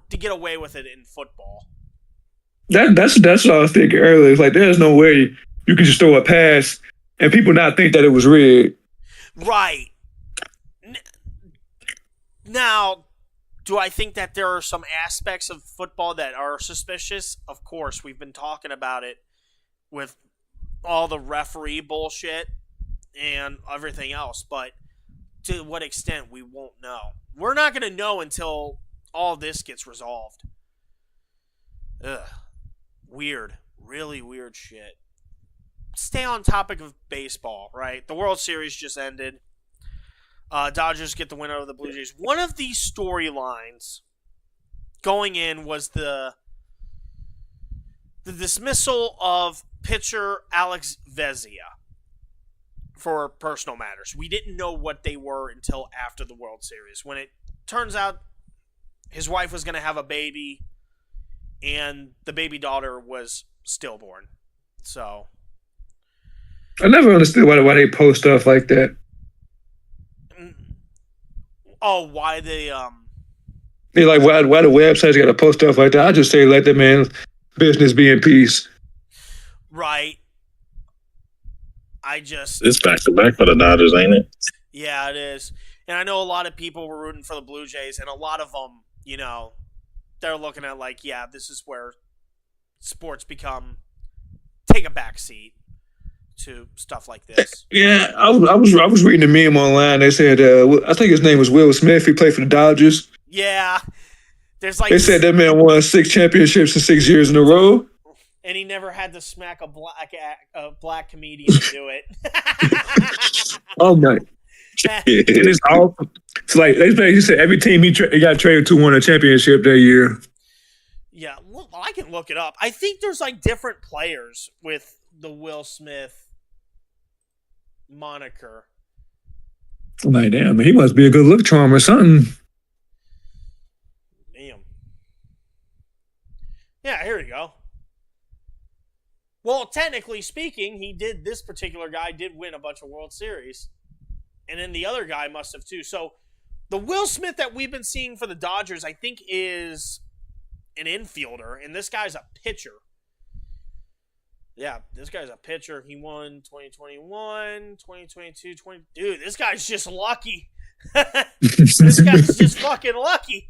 A: to get away with it in football.
E: That's what I was thinking earlier. It's like there's no way you can just throw a pass and people not think that it was rigged.
A: Right. Now, do I think that there are some aspects of football that are suspicious? Of course, we've been talking about it with all the referee bullshit and everything else, but to what extent, we won't know. We're not going to know until all this gets resolved. Ugh. Weird. Really weird shit. Stay on topic of baseball, right? The World Series just ended. Dodgers get the win over the Blue Jays. One of these storylines going in was the dismissal of pitcher Alex Vezia for personal matters. We didn't know what they were until after the World Series, when it turns out his wife was going to have a baby and the baby daughter was stillborn. So
E: I never understood why they post stuff like that.
A: Oh, why they
E: They're like, why the websites got to post stuff like that? I just say let that man's business be in peace.
A: Right.
G: It's back to back for the Dodgers, ain't it?
A: Yeah, it is. And I know a lot of people were rooting for the Blue Jays, and a lot of them, you know, they're looking at like, yeah, this is where sports take a back seat to stuff like this.
E: Yeah, I was reading a meme online. They said, I think his name was Will Smith. He played for the Dodgers.
A: Yeah. There's like
E: They said that man won 6 championships in 6 years in a row.
A: And he never had to smack a black comedian to do it.
E: Oh my! And it's all. It's like he said every team he got traded to won a championship that year.
A: Yeah, well, I can look it up. I think there's like different players with the Will Smith moniker.
E: I'm like, damn, he must be a good look charm or something.
A: Damn. Yeah, here we go. Well, technically speaking, this particular guy did win a bunch of World Series. And then the other guy must have too. So the Will Smith that we've been seeing for the Dodgers, I think, is an infielder. And this guy's a pitcher. Yeah, this guy's a pitcher. He won 2021, 2022, Dude, this guy's just lucky. This guy's just fucking lucky.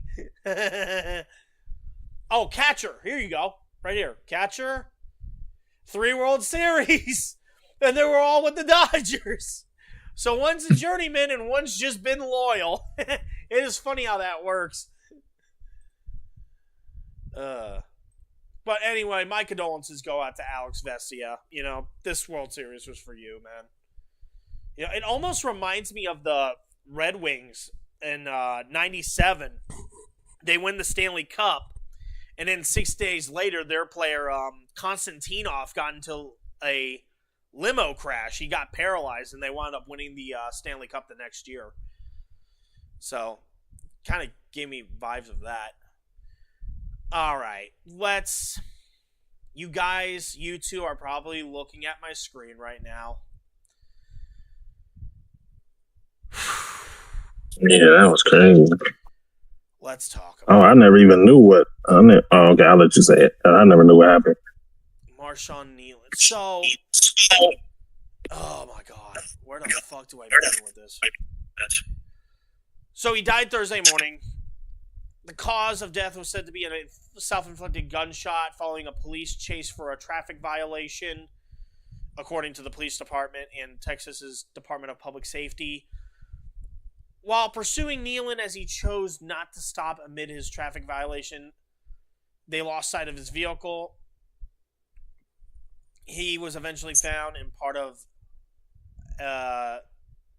A: Oh, catcher. Here you go. Right here. Catcher. 3 World Series. And they were all with the Dodgers. So one's a journeyman and one's just been loyal. It is funny how that works. But anyway, my condolences go out to Alex Vezia. You know, this World Series was for you, man. You know, it almost reminds me of the Red Wings in '97. They win the Stanley Cup. And then 6 days later, their player, Konstantinov, got into a limo crash. He got paralyzed, and they wound up winning the Stanley Cup the next year. So, kind of gave me vibes of that. All right, you guys, you two are probably looking at my screen right now.
G: Yeah, that was crazy.
A: Let's talk about
G: I never even knew what. Okay, I'll let you say it. I never knew what happened.
A: Marshawn Nealon. So, oh my God, where the fuck do I begin with this? So he died Thursday morning. The cause of death was said to be a self-inflicted gunshot following a police chase for a traffic violation, according to the police department and Texas's Department of Public Safety. While pursuing Nealon as he chose not to stop amid his traffic violation, they lost sight of his vehicle. He was eventually found in part of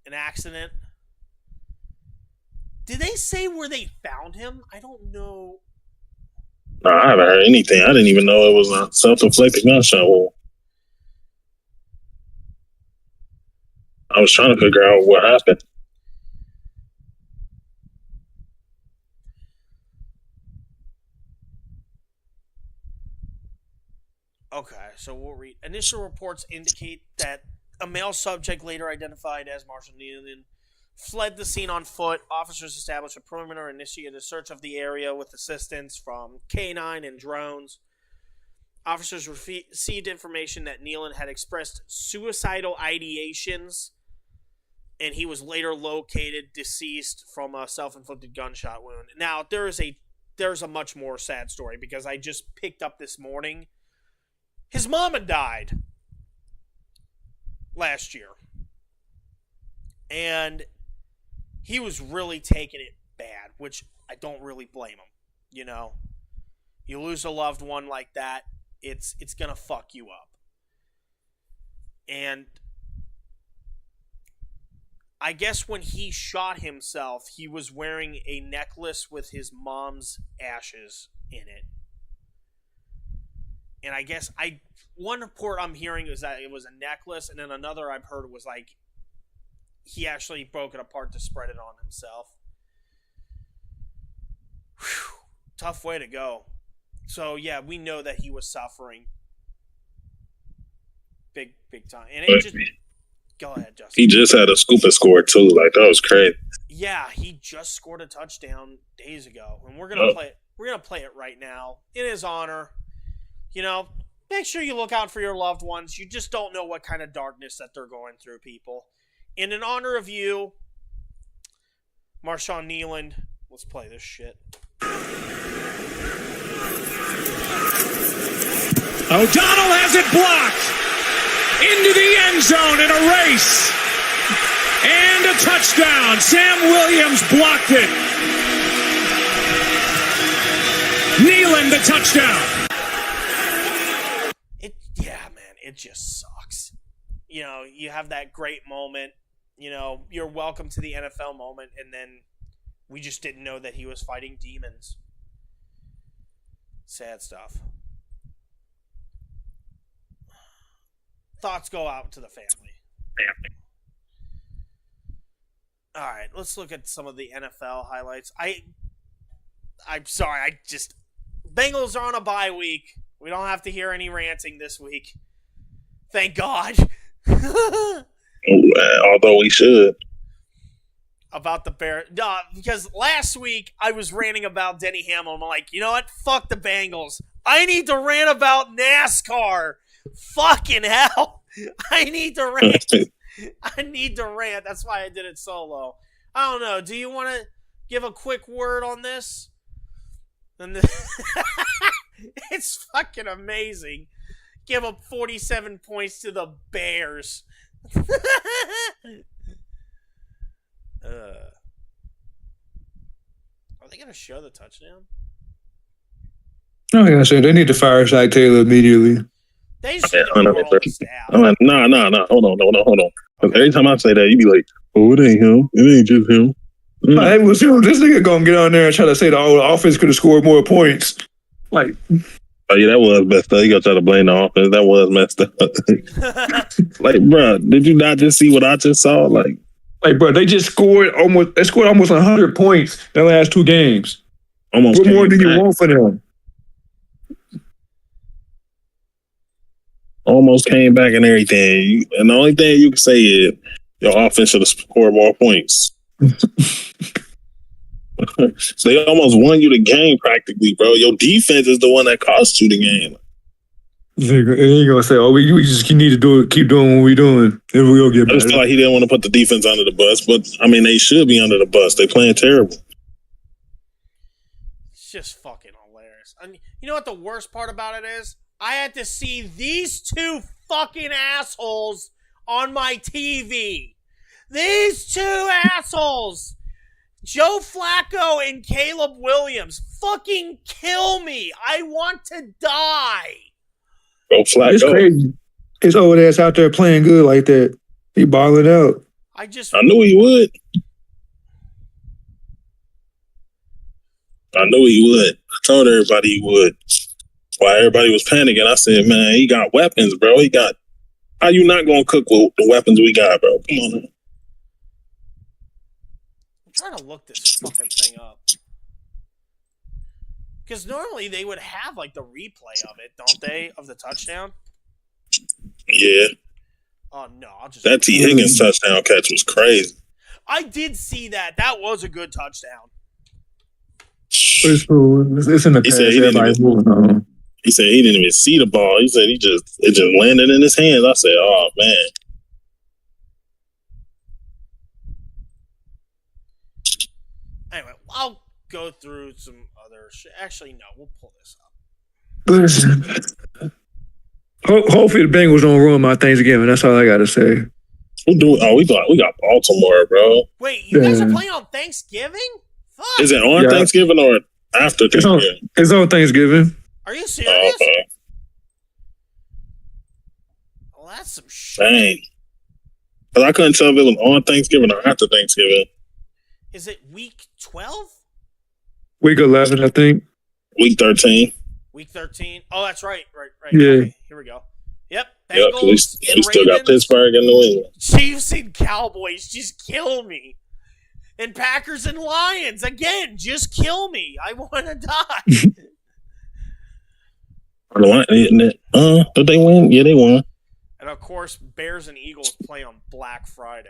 A: an accident. Did they say where they found him? I don't know.
G: No, I haven't heard anything. I didn't even know it was a self-inflicted gunshot wound. I was trying to figure out what happened.
A: Okay, so we'll read. Initial reports indicate that a male subject, later identified as Marshall Nealon, fled the scene on foot. Officers established a perimeter and initiated a search of the area with assistance from K-9 and drones. Officers received information that Nealon had expressed suicidal ideations, and he was later located deceased from a self-inflicted gunshot wound. Now, there's a much more sad story, because I just picked up this morning. His mom had died last year. And he was really taking it bad, which I don't really blame him. You know, you lose a loved one like that, it's going to fuck you up. And I guess when he shot himself, he was wearing a necklace with his mom's ashes in it. And I guess one report I'm hearing is that it was a necklace, and then another I've heard was like he actually broke it apart to spread it on himself. Whew, tough way to go. So yeah, we know that he was suffering big time, and it just go ahead, Justin.
G: He just had a scoop and score too. Like, that was crazy.
A: Yeah, he just scored a touchdown days ago, and we're gonna play it. We're gonna play it right now in his honor. You know, make sure you look out for your loved ones. You just don't know what kind of darkness that they're going through, people. And in honor of you, Marshawn Nealon, let's play this shit.
E: O'Donnell has it blocked into the end zone in a race. And a touchdown. Sam Williams blocked it. Nealon the touchdown.
A: It just sucks. You know, you have that great moment. You know, you're welcome to the NFL moment, and then we just didn't know that he was fighting demons. Sad stuff. Thoughts go out to the family. All right, let's look at some of the NFL highlights. I'm sorry, Bengals are on a bye week. We don't have to hear any ranting this week. Thank God.
G: Although we should.
A: About the Bears. Because last week I was ranting about Denny Hamlin. I'm like, you know what? Fuck the Bengals. I need to rant about NASCAR. Fucking hell. I need to rant. That's why I did it solo. I don't know. Do you want to give a quick word on this? It's fucking amazing. Give up 47 points to the Bears. Are they going to show the touchdown?
E: Oh, yeah, so they need to fire Shaq Taylor immediately.
A: They should have rolled the staff.
G: No. Hold on. Every time I say that, you be like, oh, it ain't him. It ain't just him.
E: Hey, well, see, this nigga gonna get on there and try to say the offense could have scored more points. Like,
G: oh yeah, that was messed up. You gonna try to blame the offense? That was messed up. Like, bro, did you not just see what I just saw? Like,
E: bro, they scored almost 100 points in the last two games.
G: Almost.
E: What more do you want for them?
G: Almost came back and everything. And the only thing you can say is your offense should have scored more points. So they almost won you the game practically, bro. Your defense is the one that cost you the game.
E: They ain't gonna say, "Oh, we just need to keep doing what we're doing, and we'll get better."
G: I just feel like he didn't want to put the defense under the bus, but I mean, they should be under the bus. They playing terrible.
A: It's just fucking hilarious. I mean, you know what the worst part about it is? I had to see these two fucking assholes on my TV. These two assholes. Joe Flacco and Caleb Williams. Fucking kill me. I want to die.
G: Go Flacco.
E: It's crazy. His old ass out there playing good like that. He balling out.
A: I
G: knew he would. I told everybody he would. While everybody was panicking, I said, man, he got weapons, bro. How you not going to cook with the weapons we got, bro? Come on, man.
A: I'm trying to look this fucking thing up. Because normally they would have, like, the replay of it, don't they? Of the touchdown?
G: Yeah.
A: Oh, no. I'll just...
G: That T. Higgins touchdown catch was crazy.
A: I did see that. That was a good touchdown.
E: It's cool. It's in the past. Everybody's moving on.
G: He said he didn't even see the ball. He said it just landed in his hands. I said, oh, man.
A: Anyway, I'll go through some other shit. Actually, no. We'll pull this up.
E: Listen. Hopefully the Bengals don't ruin my Thanksgiving. That's all I got to say.
G: We got Baltimore, bro.
A: Wait, you guys are playing on Thanksgiving? Fuck.
G: Is it on Thanksgiving or after Thanksgiving?
E: It's on Thanksgiving.
A: Are you serious?
G: Oh, okay.
A: Well, that's some shit.
G: Dang. Because I couldn't tell if it was on Thanksgiving or after Thanksgiving.
A: Is it week 12?
E: Week 11, I think.
G: Week 13.
A: Week 13. Oh, that's right. Right.
E: Yeah.
A: Okay, here we go. Yep. Bengals
G: We still got Pittsburgh and New England.
A: Chiefs and Cowboys just kill me. And Packers and Lions, again, just kill me. I want to die.
G: Did they win? Yeah, they won.
A: And, of course, Bears and Eagles play on Black Friday.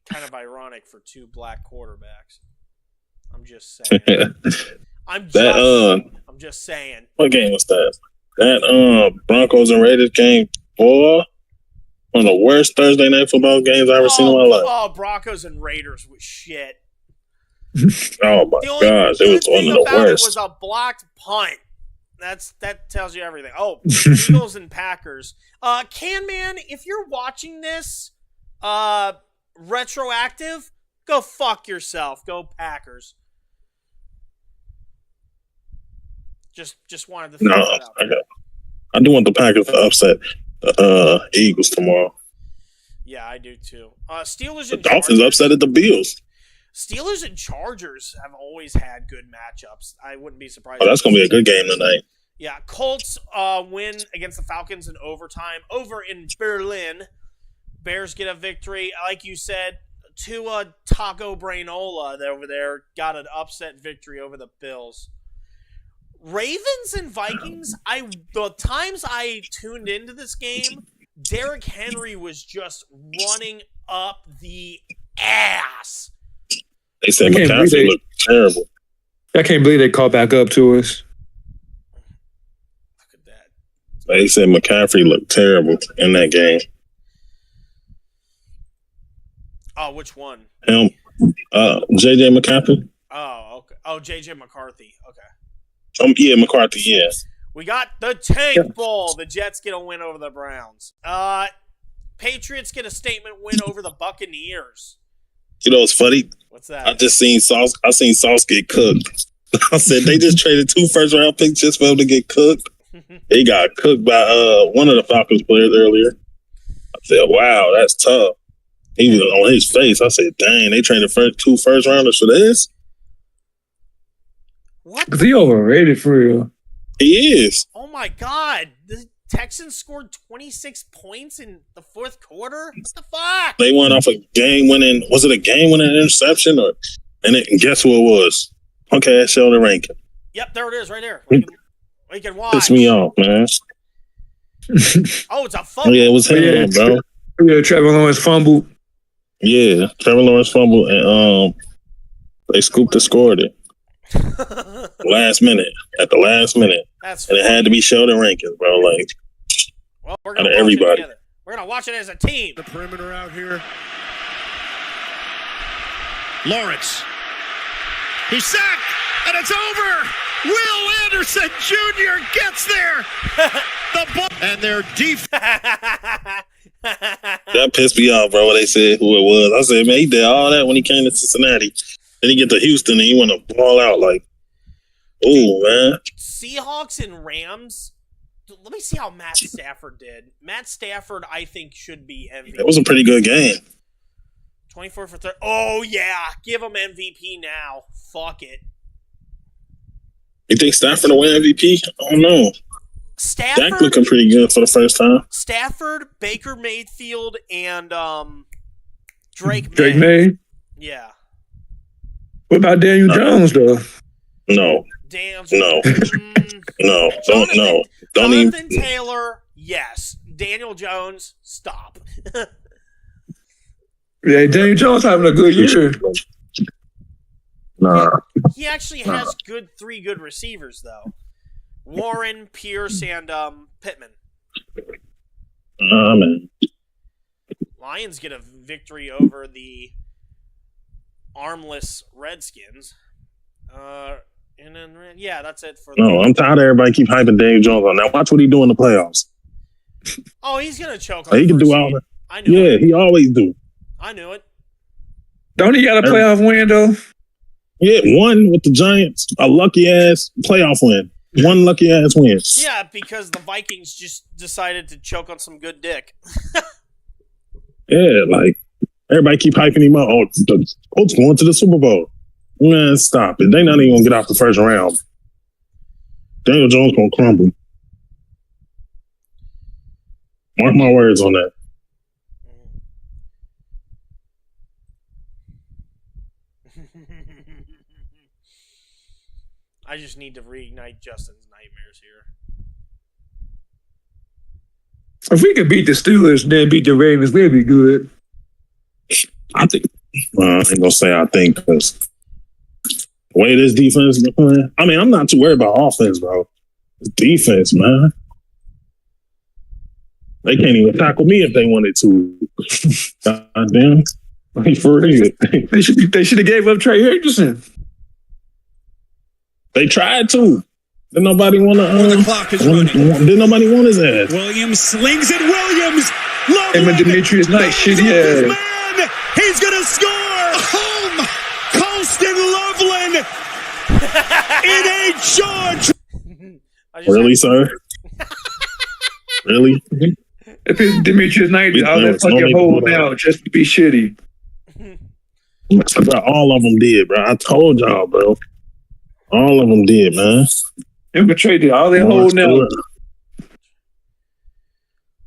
A: Kind of ironic for two black quarterbacks. I'm just saying. I'm just saying.
G: What game was that? That Broncos and Raiders game, boy. One of the worst Thursday night football games I've ever seen in my life.
A: Oh, Broncos and Raiders was shit.
G: Oh my gosh, it was one of the worst.
A: It was a blocked punt. That tells you everything. Oh, Eagles and Packers. Can-Man, if you're watching this retroactive, go fuck yourself. Go Packers. Just wanted to throw that out.
G: I do want the Packers to upset Eagles tomorrow.
A: Yeah, I do too. Steelers
G: the
A: and
G: Dolphins
A: Chargers.
G: upset at the Bills.
A: Steelers and Chargers have always had good matchups. I wouldn't be surprised.
G: Oh, that's going to be a good game tonight.
A: Yeah, Colts win against the Falcons in overtime over in Berlin. Bears get a victory. Like you said, Tua Taco Brainola over there got an upset victory over the Bills. Ravens and Vikings, the times I tuned into this game, Derrick Henry was just running up the ass.
G: They said McCaffrey looked terrible.
E: I can't believe they caught back up to us.
A: Look at that.
G: They said McCaffrey looked terrible in that game.
A: Oh, which one?
G: Him, J.J. McCaffrey.
A: Oh, okay. Oh, J.J. McCarthy. Okay.
G: Yeah, McCarthy, yeah.
A: We got the Tank Bowl. The Jets get a win over the Browns. Patriots get a statement win over the Buccaneers.
G: You know what's funny?
A: What's that?
G: I seen Sauce get cooked. I said they just traded 2 first-round picks just for him to get cooked. He got cooked by one of the Falcons players earlier. I said, wow, that's tough. He was on his face. I said, dang, they traded 2 first-rounders for this?
A: What?
E: Because he overrated for real.
G: He is.
A: Oh, my God. The Texans scored 26 points in the fourth quarter? What the fuck?
G: They went off a game-winning – was it a game-winning interception? And guess who it was? Okay, Sheldon Rankin.
A: Yep, there it is right there. We can watch.
G: Pissed me off, man.
A: Oh, it's a fumble.
G: Yeah, it was him, bro.
E: Yeah, Trevor Lawrence fumbled.
G: Yeah, Trevor Lawrence fumbled, and they scooped and scored it. Last minute. At the last minute.
A: That's
G: and it had to be Sheldon Rankins, bro. Like,
A: well, we're
G: out of everybody.
A: We're going to watch it as a team.
F: The perimeter out here. Lawrence. He's sacked, and it's over. Will Anderson Jr. gets there. And their defense.
G: That pissed me off, bro, when they said who it was. I said, man, he did all that when he came to Cincinnati. Then he get to Houston, and he want to ball out like, ooh, man.
A: Seahawks and Rams. Let me see how Matt Stafford did. Matt Stafford, I think, should be MVP.
G: It was a pretty good game.
A: 24 for 30. Oh, yeah. Give him MVP now. Fuck it.
G: You think Stafford will win MVP? I don't know. Dak looking pretty good for the first time.
A: Stafford, Baker Mayfield, and Drake
E: May.
A: Yeah.
E: What about Daniel Jones, though?
G: No.
A: Daniel
G: No. No.
A: Jonathan
G: Don't
A: Taylor, yes. Daniel Jones, stop.
E: Yeah, Daniel Jones having a good year.
G: Nah.
A: He actually has three good receivers, though. Warren, Pierce, and Pittman.
G: Man.
A: Lions get a victory over the armless Redskins. And then, yeah, that's it for
G: No, I'm tired of everybody keep hyping Daniel Jones on. Now watch what he do in the playoffs.
A: Oh, he's going to choke on
G: He
A: the
G: can
A: first
G: do all
A: seed.
G: that.
A: I knew
G: Yeah,
A: it.
G: he always do.
A: I knew it.
E: Don't he got a playoff win, though?
G: Yeah, one with the Giants, a lucky ass playoff win. One lucky ass win.
A: Yeah, because the Vikings just decided to choke on some good dick.
G: Yeah, like everybody keep hyping him up. Oh, the Colts going to the Super Bowl. Man, stop it. They not even gonna get out the first round. Daniel Jones gonna crumble. Mark my words on that.
A: I just need to reignite Justin's nightmares here.
E: If we could beat the Steelers and then beat the Ravens, we'd be good.
G: I think. I ain't gonna say I think because the way this defense is playing. I mean, I'm not too worried about offense, bro. It's defense, man. They can't even tackle me if they wanted to. Goddamn. Like, for real.
E: They should have gave up Trey Hendrickson.
G: They tried to. Didn't nobody want to.
F: The clock is running.
G: Didn't nobody want his ass.
F: Williams slings it. Williams.
E: Him and Demetrius Knight, shitty ass.
F: Man, he's going to score. Home. Colston Loveland. In a charge.
G: Really, sir? Really?
E: If it's Demetrius Knight, I'll let fucking hold him out just to be shitty.
G: Bro, all of them did, bro. I told y'all, bro. All of them did, man.
E: Infiltrated. All they hold now.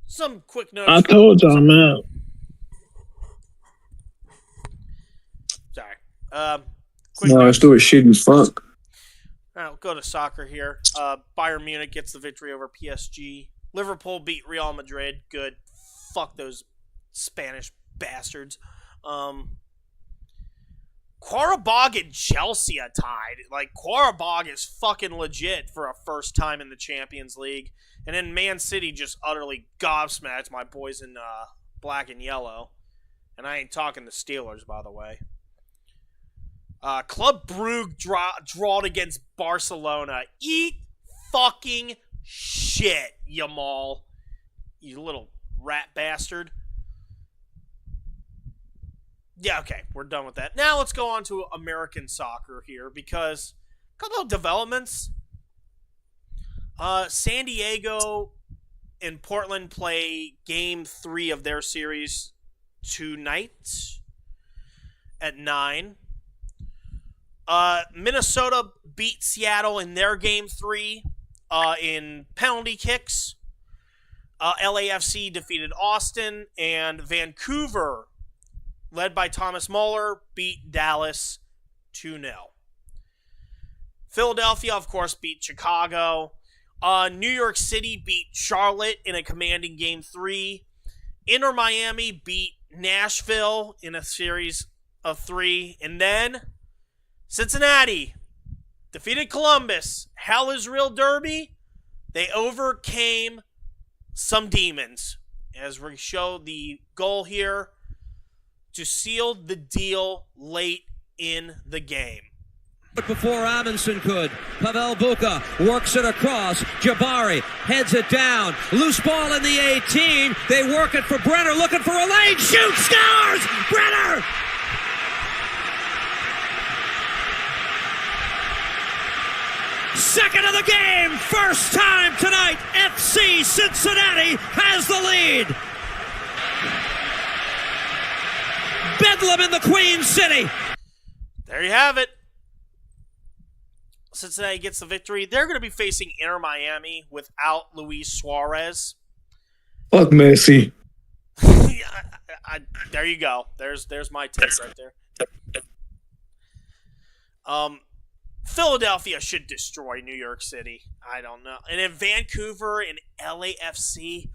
A: Some quick notes.
G: I told y'all, man.
A: Sorry. Quick
E: No,
A: notes.
E: it's still shit as fuck.
A: All right, we'll go to soccer here. Bayern Munich gets the victory over PSG. Liverpool beat Real Madrid. Good. Fuck those Spanish bastards. Qarabağ and Chelsea are tied. Like, Qarabağ is fucking legit for a first time in the Champions League. And then Man City just utterly gobsmacked my boys in black and yellow. And I ain't talking the Steelers, by the way. Club Brugge drawed against Barcelona. Eat fucking shit, Yamal. You little rat bastard. Yeah, okay, we're done with that. Now let's go on to American soccer here, because a couple of developments. San Diego and Portland play Game 3 of their series tonight at 9. Minnesota beat Seattle in their Game 3 in penalty kicks. LAFC defeated Austin, and Vancouver, led by Thomas Muller, beat Dallas 2-0. Philadelphia, of course, beat Chicago. New York City beat Charlotte in a commanding Game 3. Inter Miami beat Nashville in a series of 3. And then Cincinnati defeated Columbus. Hell is Real Derby. They overcame some demons. As we show the goal here to seal the deal late in the game.
H: Before Amundsen could. Pavel Buka works it across. Jabari heads it down. Loose ball in the 18. They work it for Brenner, looking for a lane. Shoot, scores! Brenner! Second of the game. First time tonight. FC Cincinnati has the lead. bedlam in the Queen City.
A: There you have it. Cincinnati gets the victory. They're going to be facing Inter Miami without Luis Suarez.
E: Fuck Messi.
A: There you go. There's my take right there. Philadelphia should destroy New York City. I don't know. And then Vancouver and LAFC.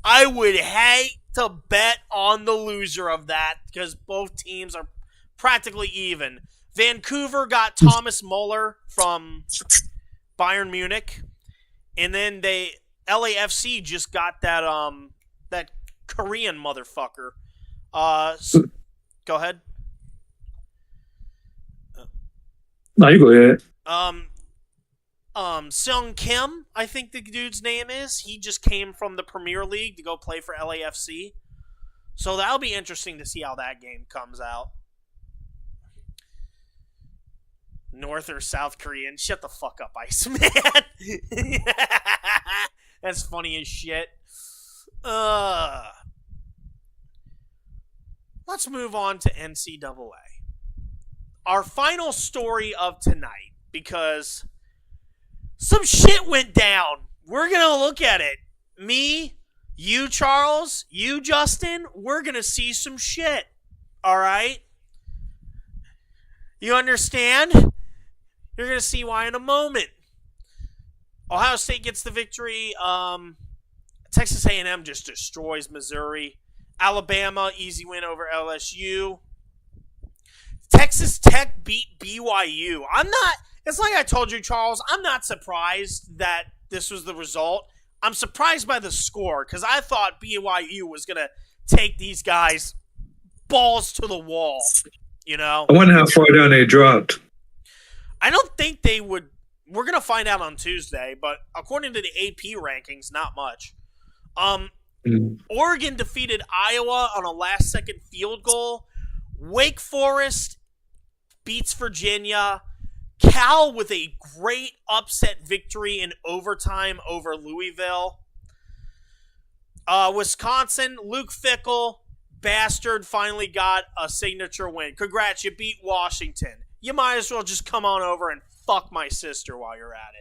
A: I would hate to bet on the loser of that because both teams are practically even. Vancouver got Thomas Muller from Bayern Munich, and then LAFC just got that Korean motherfucker. Go ahead.
E: No, you go ahead.
A: Seung Kim, I think the dude's name is. He just came from the Premier League to go play for LAFC. So that'll be interesting to see how that game comes out. North or South Korean? Shut the fuck up, Iceman. That's funny as shit. Let's move on to NCAA. Our final story of tonight, because some shit went down. We're going to look at it. Me, you, Charles, you, Justin, we're going to see some shit. All right? You understand? You're going to see why in a moment. Ohio State gets the victory. Texas A&M just destroys Missouri. Alabama, easy win over LSU. Texas Tech beat BYU. It's like I told you, Charles, I'm not surprised that this was the result. I'm surprised by the score because I thought BYU was going to take these guys balls to the wall, you know?
E: I wonder how far down they dropped.
A: I don't think they would. We're going to find out on Tuesday, but according to the AP rankings, not much. Oregon defeated Iowa on a last-second field goal. Wake Forest beats Virginia. Cal with a great upset victory in overtime over Louisville. Wisconsin, Luke Fickell, bastard, finally got a signature win. Congrats, you beat Washington. You might as well just come on over and fuck my sister while you're at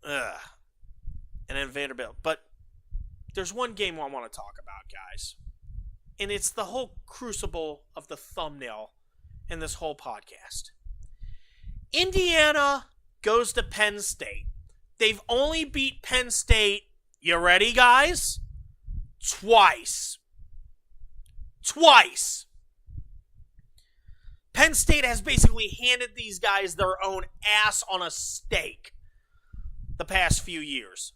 A: it. And then Vanderbilt. But there's one game I want to talk about, guys. And it's the whole crucible of the thumbnail in this whole podcast. Indiana goes to Penn State. They've only beat Penn State, you ready, guys? Twice. Penn State has basically handed these guys their own ass on a steak the past few years.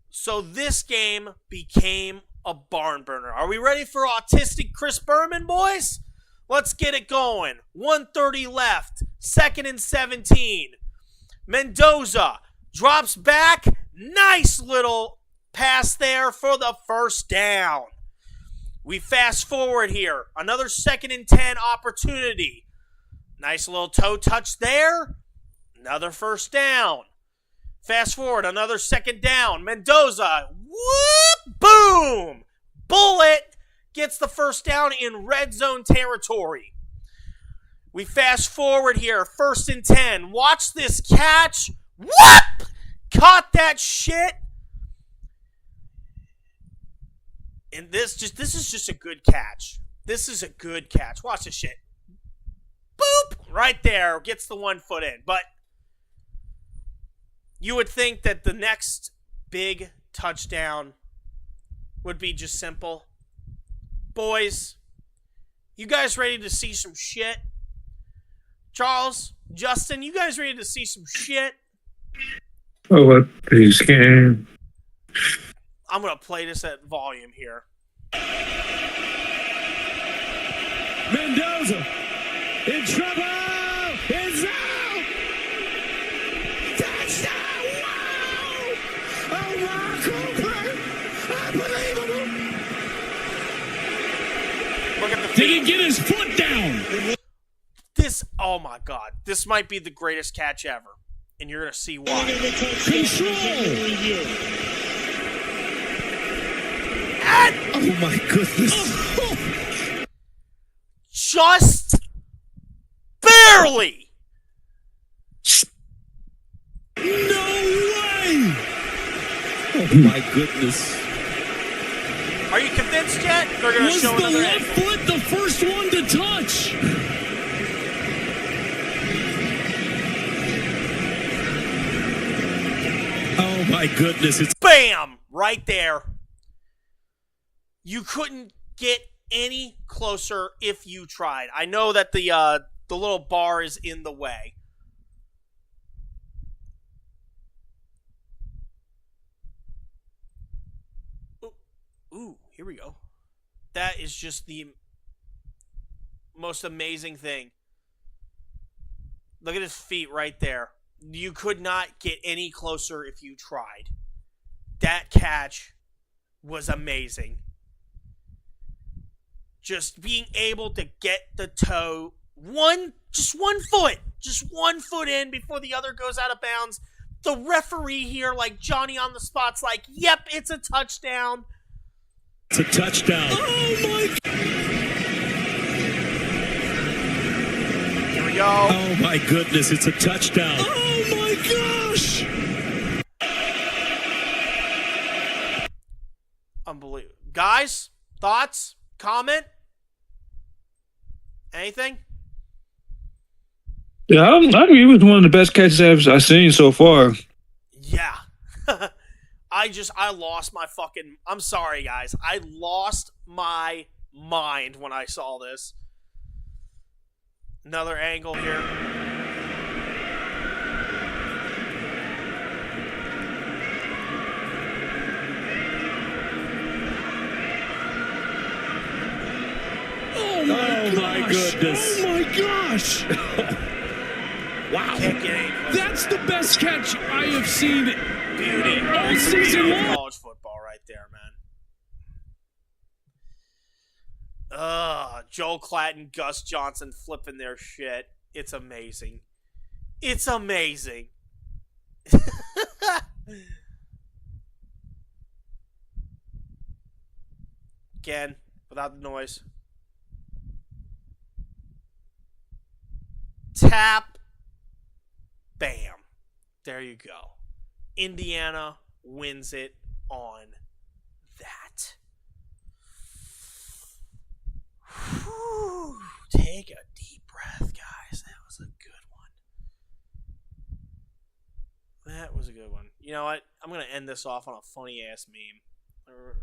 A: So this game became a barn burner. Are we ready for autistic Chris Berman, boys? Let's get it going. 1:30 left. 2nd and 17. Mendoza drops back. Nice little pass there for the first down. We fast forward here. Another 2nd and 10 opportunity. Nice little toe touch there. Another first down. Fast forward. Another 2nd down. Mendoza. Whoop! Boom! Bullet gets the first down in red zone territory. We fast forward here. 1st and 10. Watch this catch. Whoop! Caught that shit. And this is just a good catch. This is a good catch. Watch this shit. Boop! Right there. Gets the 1 foot in. But you would think that the next big touchdown would be just simple. Boys, you guys ready to see some shit? Charles, Justin, you guys ready to see some shit?
E: Oh, what this game?
A: I'm going to play this at volume here.
F: Mendoza in trouble. It's out. Touchdown. Wow. Oh, my God. Unbelievable.
A: Look at the
F: Did he get his foot down?
A: oh my God. This might be the greatest catch ever. and you're going to see why.
F: Control.
A: And
F: Oh my goodness.
A: just barely.
F: No way. Oh my goodness.
A: Are you convinced yet? They're going to
F: Was
A: show
F: the
A: another
F: left
A: angle.
F: foot the first one to touch? Oh my goodness. It's
A: Bam! Right there. You couldn't get any closer if you tried. I know that the little bar is in the way. Ooh, here we go. That is just the most amazing thing. Look at his feet right there. You could not get any closer if you tried. That catch was amazing. Just being able to get the toe just one foot in before the other goes out of bounds. The referee here, like Johnny on the spot's like, yep, it's a touchdown.
F: a touchdown. Oh my!
A: Here we go.
F: Oh my goodness! It's a touchdown. Oh my gosh!
A: Unbelievable. Guys, thoughts? Comment? Anything?
E: Yeah, I agree. It was one of the best catches I've seen so far.
A: Yeah. I lost my fucking... I'm sorry, guys. I lost my mind when I saw this. Another angle here.
F: Oh my goodness! Oh my gosh! Wow!
A: Can't get any closer.
F: That's the best catch I have seen.
A: Beauty.
F: all season
A: Beauty of
F: long.
A: college football right there, man. Joel Klatt and Gus Johnson flipping their shit. It's amazing. It's amazing. Again, without the noise. Tap. Bam. There you go. Indiana wins it on that. Whew. Take a deep breath, guys. That was a good one. That was a good one. You know what? I'm going to end this off on a funny-ass meme.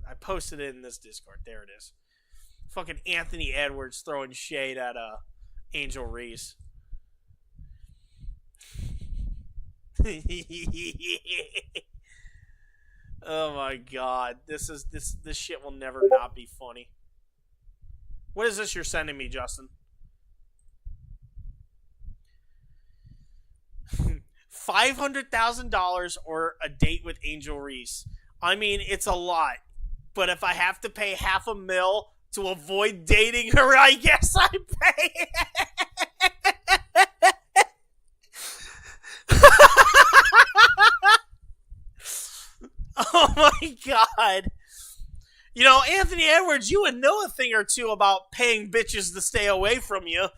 A: I posted it in this Discord. There it is. Fucking Anthony Edwards throwing shade at Angel Reese. Oh my god. This shit will never not be funny. What is this you're sending me, Justin? $500,000 or a date with Angel Reese. I mean, it's a lot. But if I have to pay $500,000 to avoid dating her, I guess I pay. Oh my god. You know, Anthony Edwards, you would know a thing or two about paying bitches to stay away from you.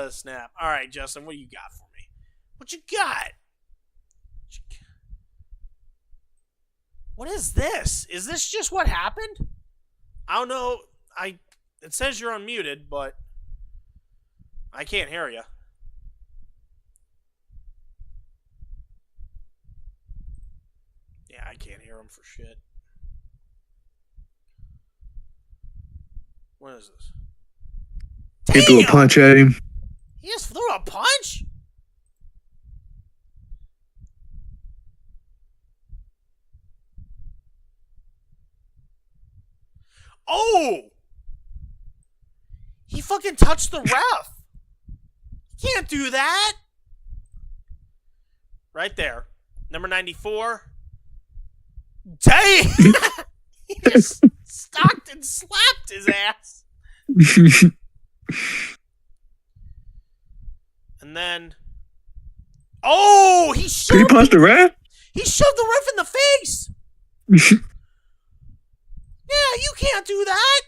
A: Snap. Alright, Justin, what do you got for me? What you got? What is this? Is this just what happened? I don't know. It says you're unmuted, but I can't hear you. Yeah, I can't hear him for shit. What is this?
E: He threw a punch at him.
A: He just threw a punch? Oh! He fucking touched the ref. You can't do that. Right there. Number 94. Dang! He just stopped and slapped his ass. And then, oh, he
E: Did he punch the ref?
A: He shoved the ref in the face. Yeah, you can't do that.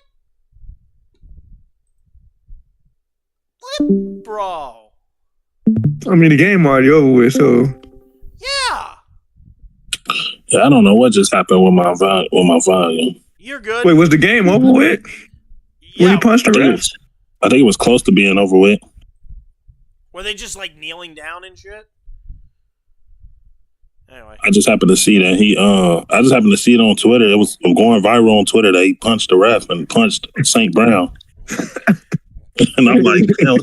A: What, bro?
E: I mean, the game already over with, so
A: Yeah,
G: Yeah, I don't know what just happened with my volume.
A: you're good.
E: wait, was the game over with when
A: Yeah,
E: he punched the ref?
G: I think it was close to being over with.
A: were they just like kneeling down and shit? Anyway,
G: I just happened to see that I just happened to see it on Twitter. It was going viral on Twitter that he punched the ref and punched St. Brown. And I'm like, hell.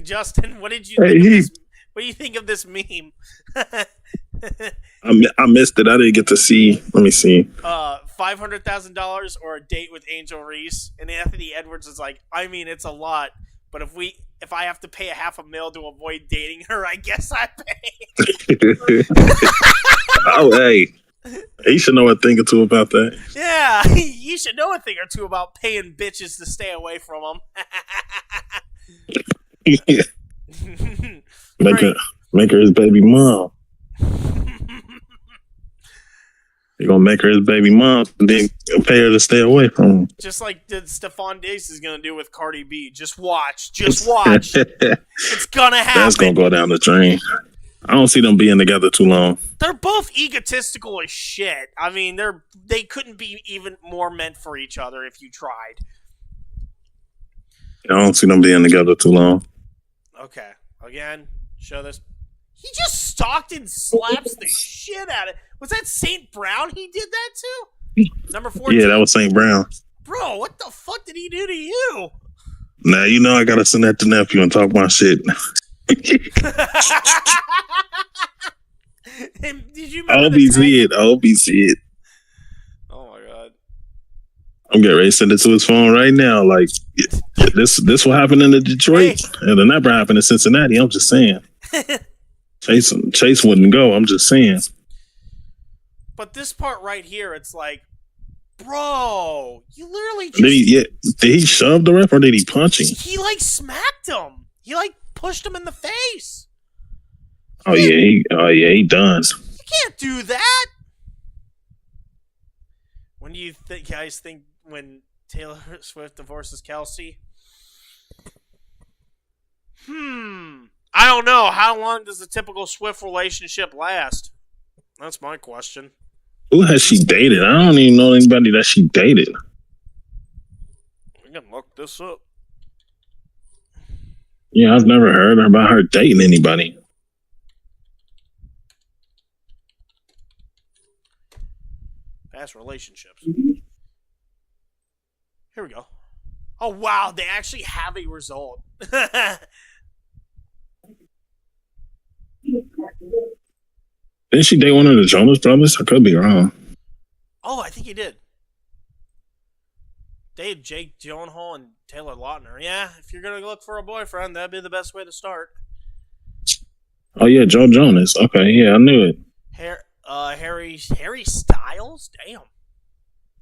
A: Justin, what did you
E: Hey,
A: think of this? What do you think of this meme?
G: I missed it. I didn't get to see. Let me see.
A: $500,000 or a date with Angel Reese, and Anthony Edwards is like, I mean, it's a lot, but if I have to pay $500,000 to avoid dating her, I guess I pay.
G: Oh, hey. He should know a thing or two about that.
A: Yeah, you should know a thing or two about paying bitches to stay away from them.
G: Make her his baby mom. You're gonna make her his baby mom and then pay her to stay away from him.
A: Just like Stephon Diggs is gonna do with Cardi B. Just watch. Just watch. It's gonna happen.
G: That's gonna go down the drain. I don't see them being together too long.
A: They're both egotistical as shit. I mean, they couldn't be even more meant for each other if you tried.
G: I don't see them being together too long.
A: Okay. Again, show this. He just stalked and slaps the shit out of it. Was that St. Brown he did that to? Number 14?
G: Yeah, that was St. Brown.
A: Bro, what the fuck did he do to you?
G: Now, you know I gotta send that to nephew and talk my shit.
A: Did you
G: I
A: remember
G: hope
A: the
G: he
A: time-
G: see it. I hope he see it.
A: Oh my god.
G: I'm getting ready to send it to his phone right now. Like, this will happen in Detroit. And it'll never happen in Cincinnati. I'm just saying. Chase wouldn't go. I'm just saying.
A: But this part right here, it's like, bro, you literally just...
G: Did he shove the ref or did he punch him?
A: He like smacked him. He like pushed him in the face.
G: Oh yeah, he done.
A: You can't do that. When do you guys think when Taylor Swift divorces Kelsey? I don't know. How long does a typical Swift relationship last? That's my question.
G: Who has she dated? I don't even know anybody that she dated.
A: We can look this up.
G: Yeah, I've never heard about her dating anybody.
A: Past relationships. Here we go. Oh, wow. They actually have a result.
G: Didn't she date one of the Jonas Brothers? I could be wrong.
A: Oh, I think he did. They had Jake Gyllenhaal and Taylor Lautner. Yeah, if you're going to look for a boyfriend, that'd be the best way to start.
G: Oh yeah, Joe Jonas. Okay, yeah, I knew it.
A: Harry Styles? Damn.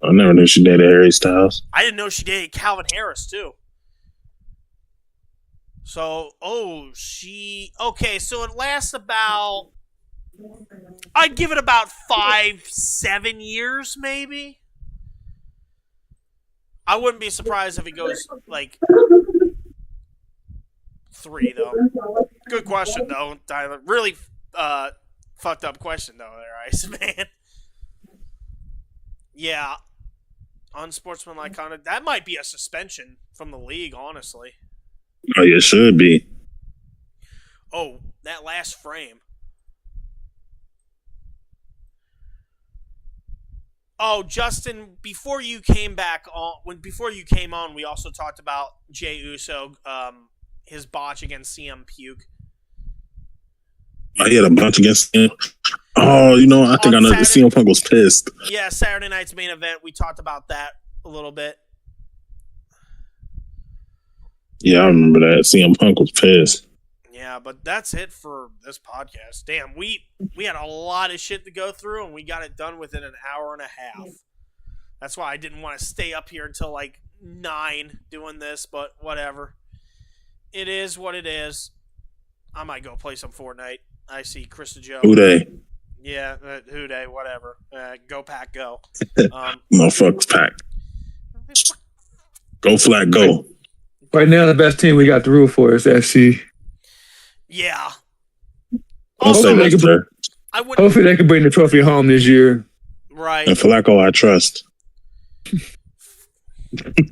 G: I never knew she dated Harry Styles.
A: I didn't know she dated Calvin Harris, too. So, okay, so it lasts about, I'd give it about 5-7 years, maybe. I wouldn't be surprised if it goes, like, 3, though. Good question, though, Tyler. Really fucked up question, though, there, Ice Man. Yeah. Unsportsmanlike conduct. That might be a suspension from the league, honestly.
G: Oh yeah, it should be.
A: Oh, that last frame. Oh, Justin, before you came on, we also talked about Jey Uso, his botch against CM Punk.
G: I had a bunch against him. Oh, you know, I think I know. CM Punk was pissed.
A: Yeah, Saturday night's main event. We talked about that a little bit.
G: Yeah, I remember that. CM Punk was pissed.
A: Yeah, but that's it for this podcast. Damn, we had a lot of shit to go through, and we got it done within an hour and a half. That's why I didn't want to stay up here until like 9 doing this, but whatever. It is what it is. I might go play some Fortnite. I see Krista Joe.
G: Who they?
A: Yeah, who they? Whatever. Go Pack, go.
G: Motherfuckers pack. Go flat, go.
E: Right now, the best team we got to root for is FC.
A: Yeah.
G: Don't say
E: Hopefully,
G: Leicester.
A: I would.
E: hopefully they can bring the trophy home this year.
A: Right.
G: And Flacco, I trust.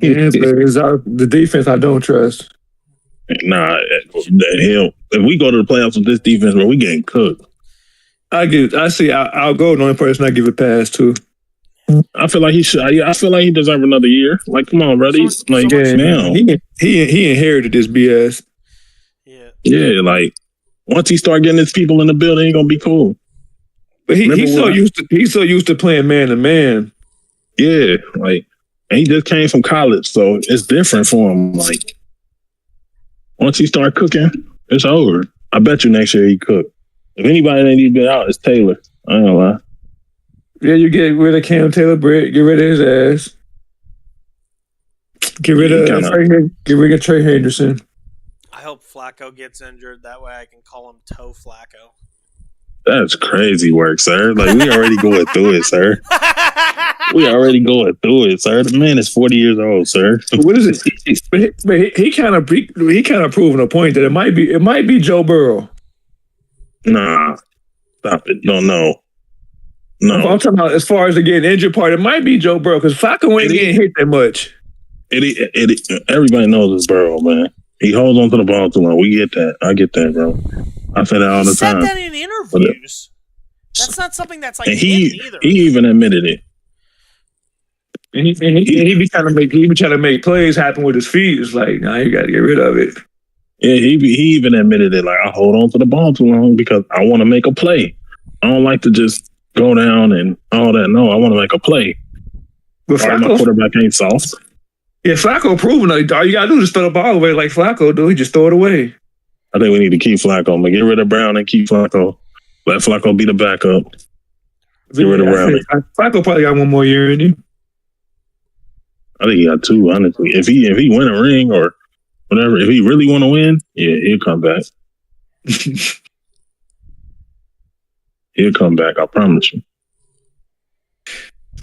E: Yeah, but the defense I don't trust.
G: Nah, hell, if we go to the playoffs with this defense, bro, we getting cooked.
E: I'll go. The only person I give a pass to.
G: I feel like he should. I feel like he deserves another year. Like, come on, brother. He's like, now.
E: He inherited this BS.
G: Yeah, like once he start getting his people in the building, he gonna be cool.
E: But he's so used to playing man to man.
G: Yeah, like, and he just came from college, so it's different for him. Like, once he start cooking, it's over. I bet you next year he cook. If anybody that needs to get out, it's Taylor. I ain't gonna lie.
E: Yeah, you get rid of Cam Taylor Britt, get rid of his ass. Get rid of Trey Henderson.
A: I hope Flacco gets injured. That way I can call him Toe Flacco.
G: That's crazy work, sir. Like, we already going through it, sir. We already going through it, sir. The man is 40 years old, sir.
E: What is it? But he kind of proven a point that it might be Joe Burrow.
G: Nah, stop it. No.
E: I'm talking about as far as the getting injured part. It might be Joe Burrow because Flacco ain't getting hit that much.
G: Everybody knows it's Burrow, man. He holds on to the ball too long. We get that. I get that, bro. I say that all the time.
A: He said that in interviews. That's not something that's like
G: and
A: hidden either.
G: He even admitted it.
E: And he be trying to make plays happen with his feet. It's like, nah, you got to get rid of it.
G: Yeah, he even admitted it. Like, I hold on to the ball too long because I want to make a play. I don't like to just go down and all that. No, I want to make a play.
E: But
G: my quarterback ain't soft.
E: Yeah, Flacco proven all you gotta do is throw the ball away like Flacco do. He just throw it away.
G: I think we need to keep Flacco. Get rid of Brown and keep Flacco. Let Flacco be the backup. Get rid of Brown.
E: Flacco probably got one more year in him.
G: I think he got two, honestly. If he win a ring or whatever, if he really want to win, yeah, he'll come back. He'll come back, I promise you.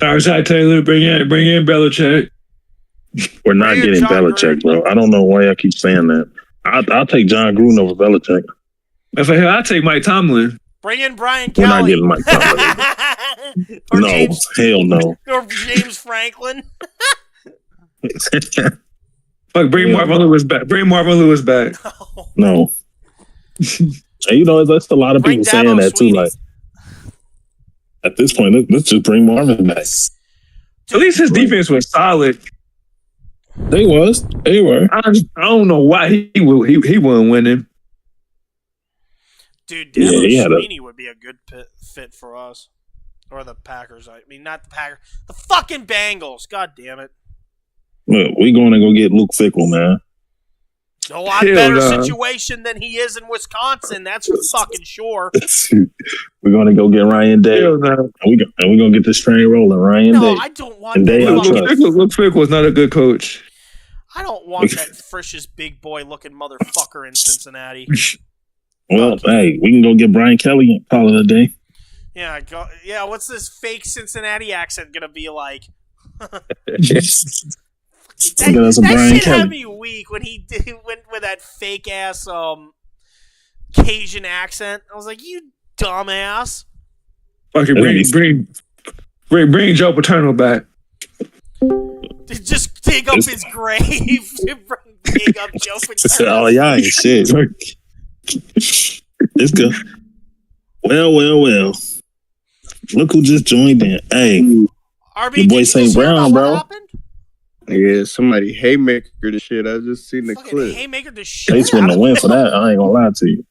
E: Outside Taylor, bring in Belichick.
G: We're not getting Belichick, bro. I don't know why I keep saying that. I'll take John Gruden over Belichick.
E: If I'll take Mike Tomlin.
A: Bring in Brian Kelly.
G: We're not getting Mike Tomlin. No, hell no.
A: Or James Franklin.
E: Fuck, bring Marvin Lewis back.
G: No. And that's a lot of people saying that too. Like, at this point, let's just bring Marvin back.
E: At least his defense was solid.
G: They were.
E: I don't know why he wasn't winning.
A: Dude, Dabo Sweeney would be a good fit for us. Or the Packers. I mean, not the Packers. The fucking Bengals. God damn it.
G: Look, we're going to go get Luke Fickell, man.
A: A lot better situation than he is in Wisconsin. That's for fucking sure.
G: We're going to go get Ryan Day. And we're going to get this train rolling. Ryan Day.
A: No, I don't want that.
E: Luke Fickell was not a good coach.
A: I don't want that Frisch's big boy looking motherfucker in Cincinnati.
G: Well, hey, we can go get Brian Kelly and call it a day.
A: Yeah, what's this fake Cincinnati accent going to be like? That shit had me weak when he went with that fake ass Cajun accent. I was like, you dumbass.
E: Fucking bring Joe Paterno back.
A: Just dig up his grave. Dig up Joe Paterno.
G: Oh yeah, shit. It's good. Well. Look who just joined in. Hey,
A: RB,
G: your boy St. Brown, bro.
I: Yeah, somebody haymaker the shit. I just seen the clip.
A: Haymaker the shit.
G: They wouldn't have win for that. I ain't gonna lie to you.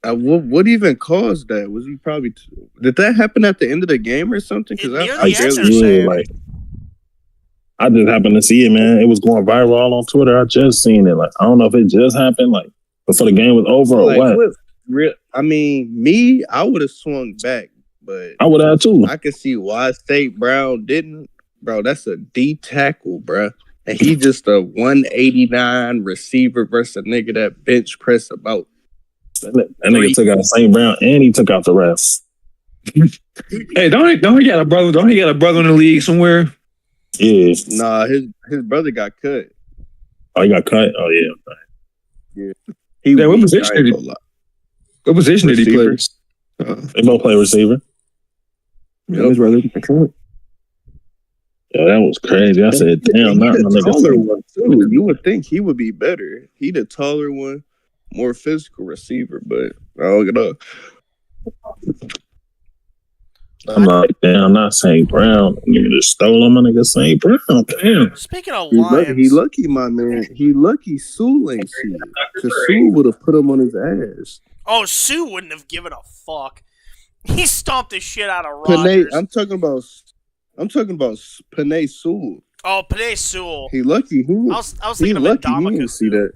I: What even caused that? Was he probably? Did that happen at the end of the game or something? Because I
G: just happened to see it, man. It was going viral all on Twitter. I just seen it. Like, I don't know if it just happened, like, before the game was over or what.
I: I mean, I would have swung back, but
G: I would have too.
I: I could see why St. Brown didn't. Bro, that's a D tackle, bro. And he just a 189 receiver versus a nigga that bench press about.
G: That nigga took out St. Brown and he took out the refs.
E: Hey, don't he got a brother? Don't he got a brother in the league somewhere?
G: Yeah.
I: Nah, his brother got cut.
G: Oh, he got cut? Oh, yeah.
I: He
E: Yeah, what
I: weak,
E: position
I: I ain't
E: did he-
I: gonna lie.
E: What position did he play?
I: Receiver.
G: They both play receiver.
E: Yeah, his brother.
G: Yeah, that was crazy. I said, damn, not my
I: the taller
G: nigga.
I: one too. You would think he would be better. He the taller one, more physical receiver, but I don't know.
G: I'm like, damn, not St. Brown. You just stole on my nigga St. Brown. Damn.
A: Speaking of
I: He
A: Lions,
I: lucky, my man. He lucky Sue ain't see it. Because Sue would have put him on his ass.
A: oh, Sue wouldn't have given a fuck. He stomped the shit out of
I: Panay,
A: Rodgers.
I: I'm talking about Panay Sewell.
A: Oh, Panay Sewell.
I: He lucky.
A: I was
I: He
A: thinking of
I: lucky. He
A: Ndamukong
I: didn't see
A: Suh.
I: that.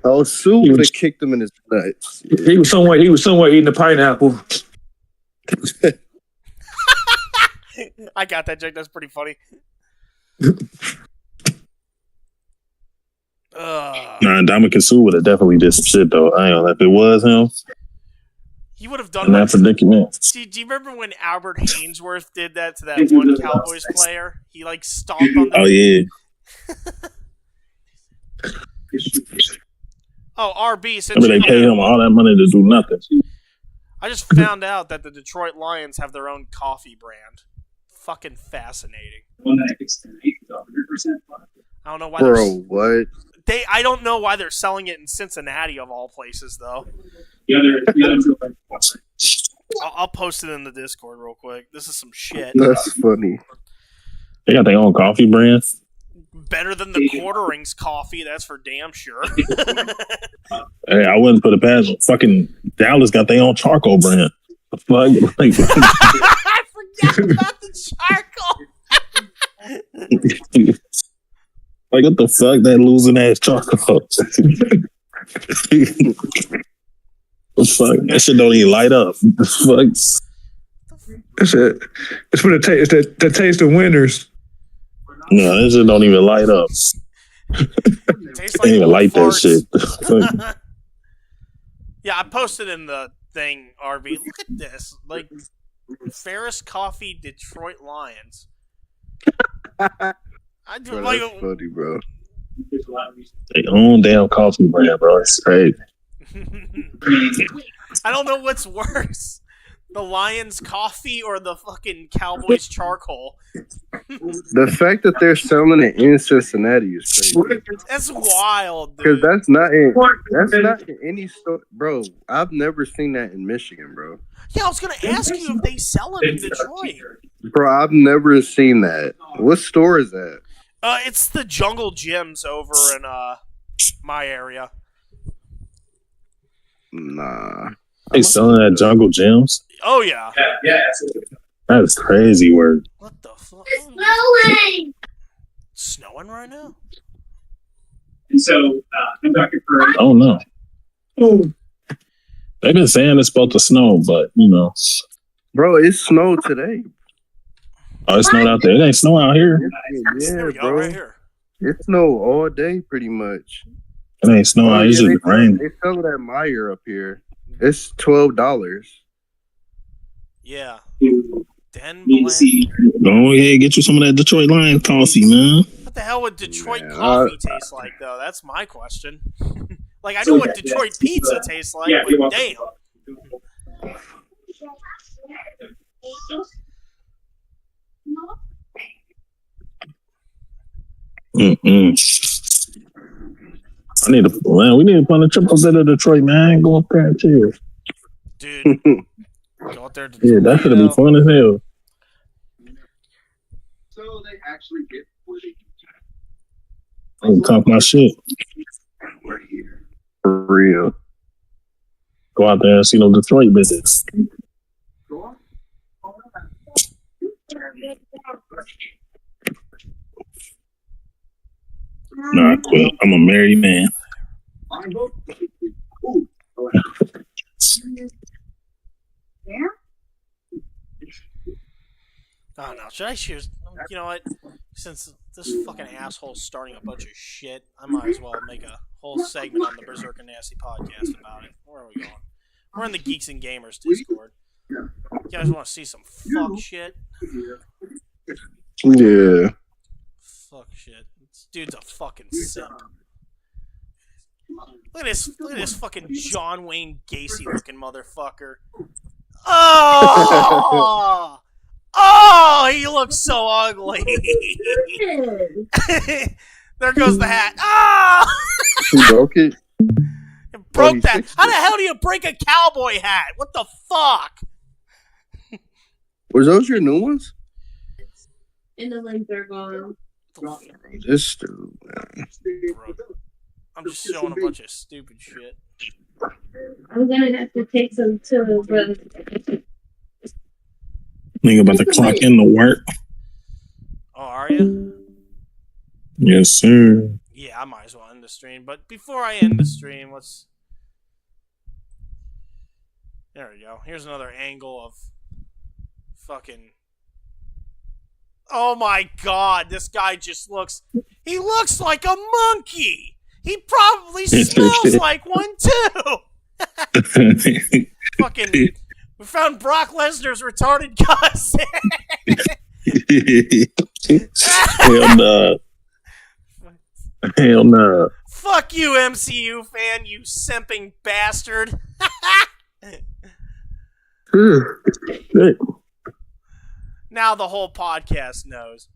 I: Oh, Sue would have kicked him in his nuts.
E: He was somewhere eating a pineapple.
A: I got that, Jake. That's pretty funny.
G: Nah, Ndamukong Suh would have definitely did some shit, though. I ain't gonna, if it was him
A: He would have done
G: in that predicament.
A: Do you remember when Albert Hainsworth did that to that one Cowboys player? He like stomped on the.
G: Oh, yeah.
A: Oh, RB. Since
G: Remember, they
A: you're
G: paid
A: here,
G: him all that money to do nothing.
A: I just found out that the Detroit Lions have their own coffee brand. Fucking fascinating. I don't know why.
I: Bro, what?
A: I don't know why they're selling it in Cincinnati of all places, though. I'll post it in the Discord real quick. This is some shit.
I: That's funny.
G: They got their own coffee brand.
A: Better than the Quarterings coffee, that's for damn sure.
G: Hey, I wouldn't put it past them. Fucking Dallas got their own charcoal brand. The fuck? Like,
A: I forgot about the charcoal.
G: like, what the fuck? That losing ass charcoal. The fuck? That shit don't even light up. The fuck?
E: It's for the taste of winners.
G: No, that shit don't even light up.
A: Tastes
G: They ain't even light that
A: farts.
G: shit.
A: Yeah, I posted in the thing, RB. Look at this. Like, Ferris Coffee Detroit Lions. I do
I: Bro,
A: like.
I: that's funny, bro.
G: They own damn coffee brand, bro. It's crazy.
A: I don't know what's worse. The Lions coffee or the fucking Cowboys charcoal.
I: The fact that they're selling it in Cincinnati is crazy.
A: That's wild,
I: Because
A: dude.
I: that's not in any store, bro. I've never seen that in Michigan, bro.
A: Yeah, I was gonna ask you if they sell it in Detroit.
I: Bro, I've never seen that. What store is that?
A: It's the Jungle Gyms over in my area.
I: Nah.
G: They selling at Jungle Gyms?
A: Oh yeah.
G: That is crazy word.
A: What the fuck?
J: Snowing!
A: Snowing right now?
J: And so, I'm Dr. Curry.
G: I don't know. They've been saying it's supposed to snow, but, you know.
I: Bro, it snowed today.
G: Oh, it snowed out there. It ain't snow out here.
I: Yeah,
A: There we go,
I: bro.
A: right here.
I: It snowed all day, pretty much.
G: It ain't snow out here. It's just rain.
I: They sell it at Meyer up here. It's $12.
A: Yeah. Den Blend.
G: Go ahead, get you some of that Detroit Lions coffee, man.
A: What the hell would Detroit
I: Man,
A: coffee taste like, though? That's my question. Like, I know what Detroit pizza tastes like, but damn.
G: I need to, man. We need to put a triple set of Detroit, man. Go up there and chill.
A: Dude. Go out there to
G: Yeah, that should be fun as hell.
J: So they actually get
G: I can talk my shit.
J: we're here.
I: For real.
G: Go out there and see those Detroit bitches. Nah, I quit. I'm a married man.
A: Oh no, should I choose? You know what? Since this fucking asshole's starting a bunch of shit. I might as well make a whole segment on the Berserk and Nasty podcast about it. Where are we going? We're in the Geeks and Gamers Discord. You guys want to see some fuck shit?
I: Yeah.
A: Fuck shit. This dude's a fucking simp. Look at this fucking John Wayne Gacy looking motherfucker. Oh! Oh, he looks so ugly. There goes the hat. Ah!
I: He broke it?
A: Broke that. How the hell do you break a cowboy hat? What the fuck?
I: Was those your new ones?
K: In the link, they're gone.
I: This dude, man.
A: I'm just showing a bunch of stupid shit.
K: I'm gonna have to take some too, brother.
G: Nigga about to clock in to work.
A: Oh, are you?
G: Yes, sir.
A: Yeah, I might as well end the stream. But before I end the stream, let's... There we go. Here's another angle of fucking... Oh my god, this guy just looks... He looks like a monkey! He probably smells like one too! Fucking... We found Brock Lesnar's retarded cousin!
G: Hell no. Hell no.
A: Fuck you, MCU fan, you simping bastard! Now the whole podcast knows.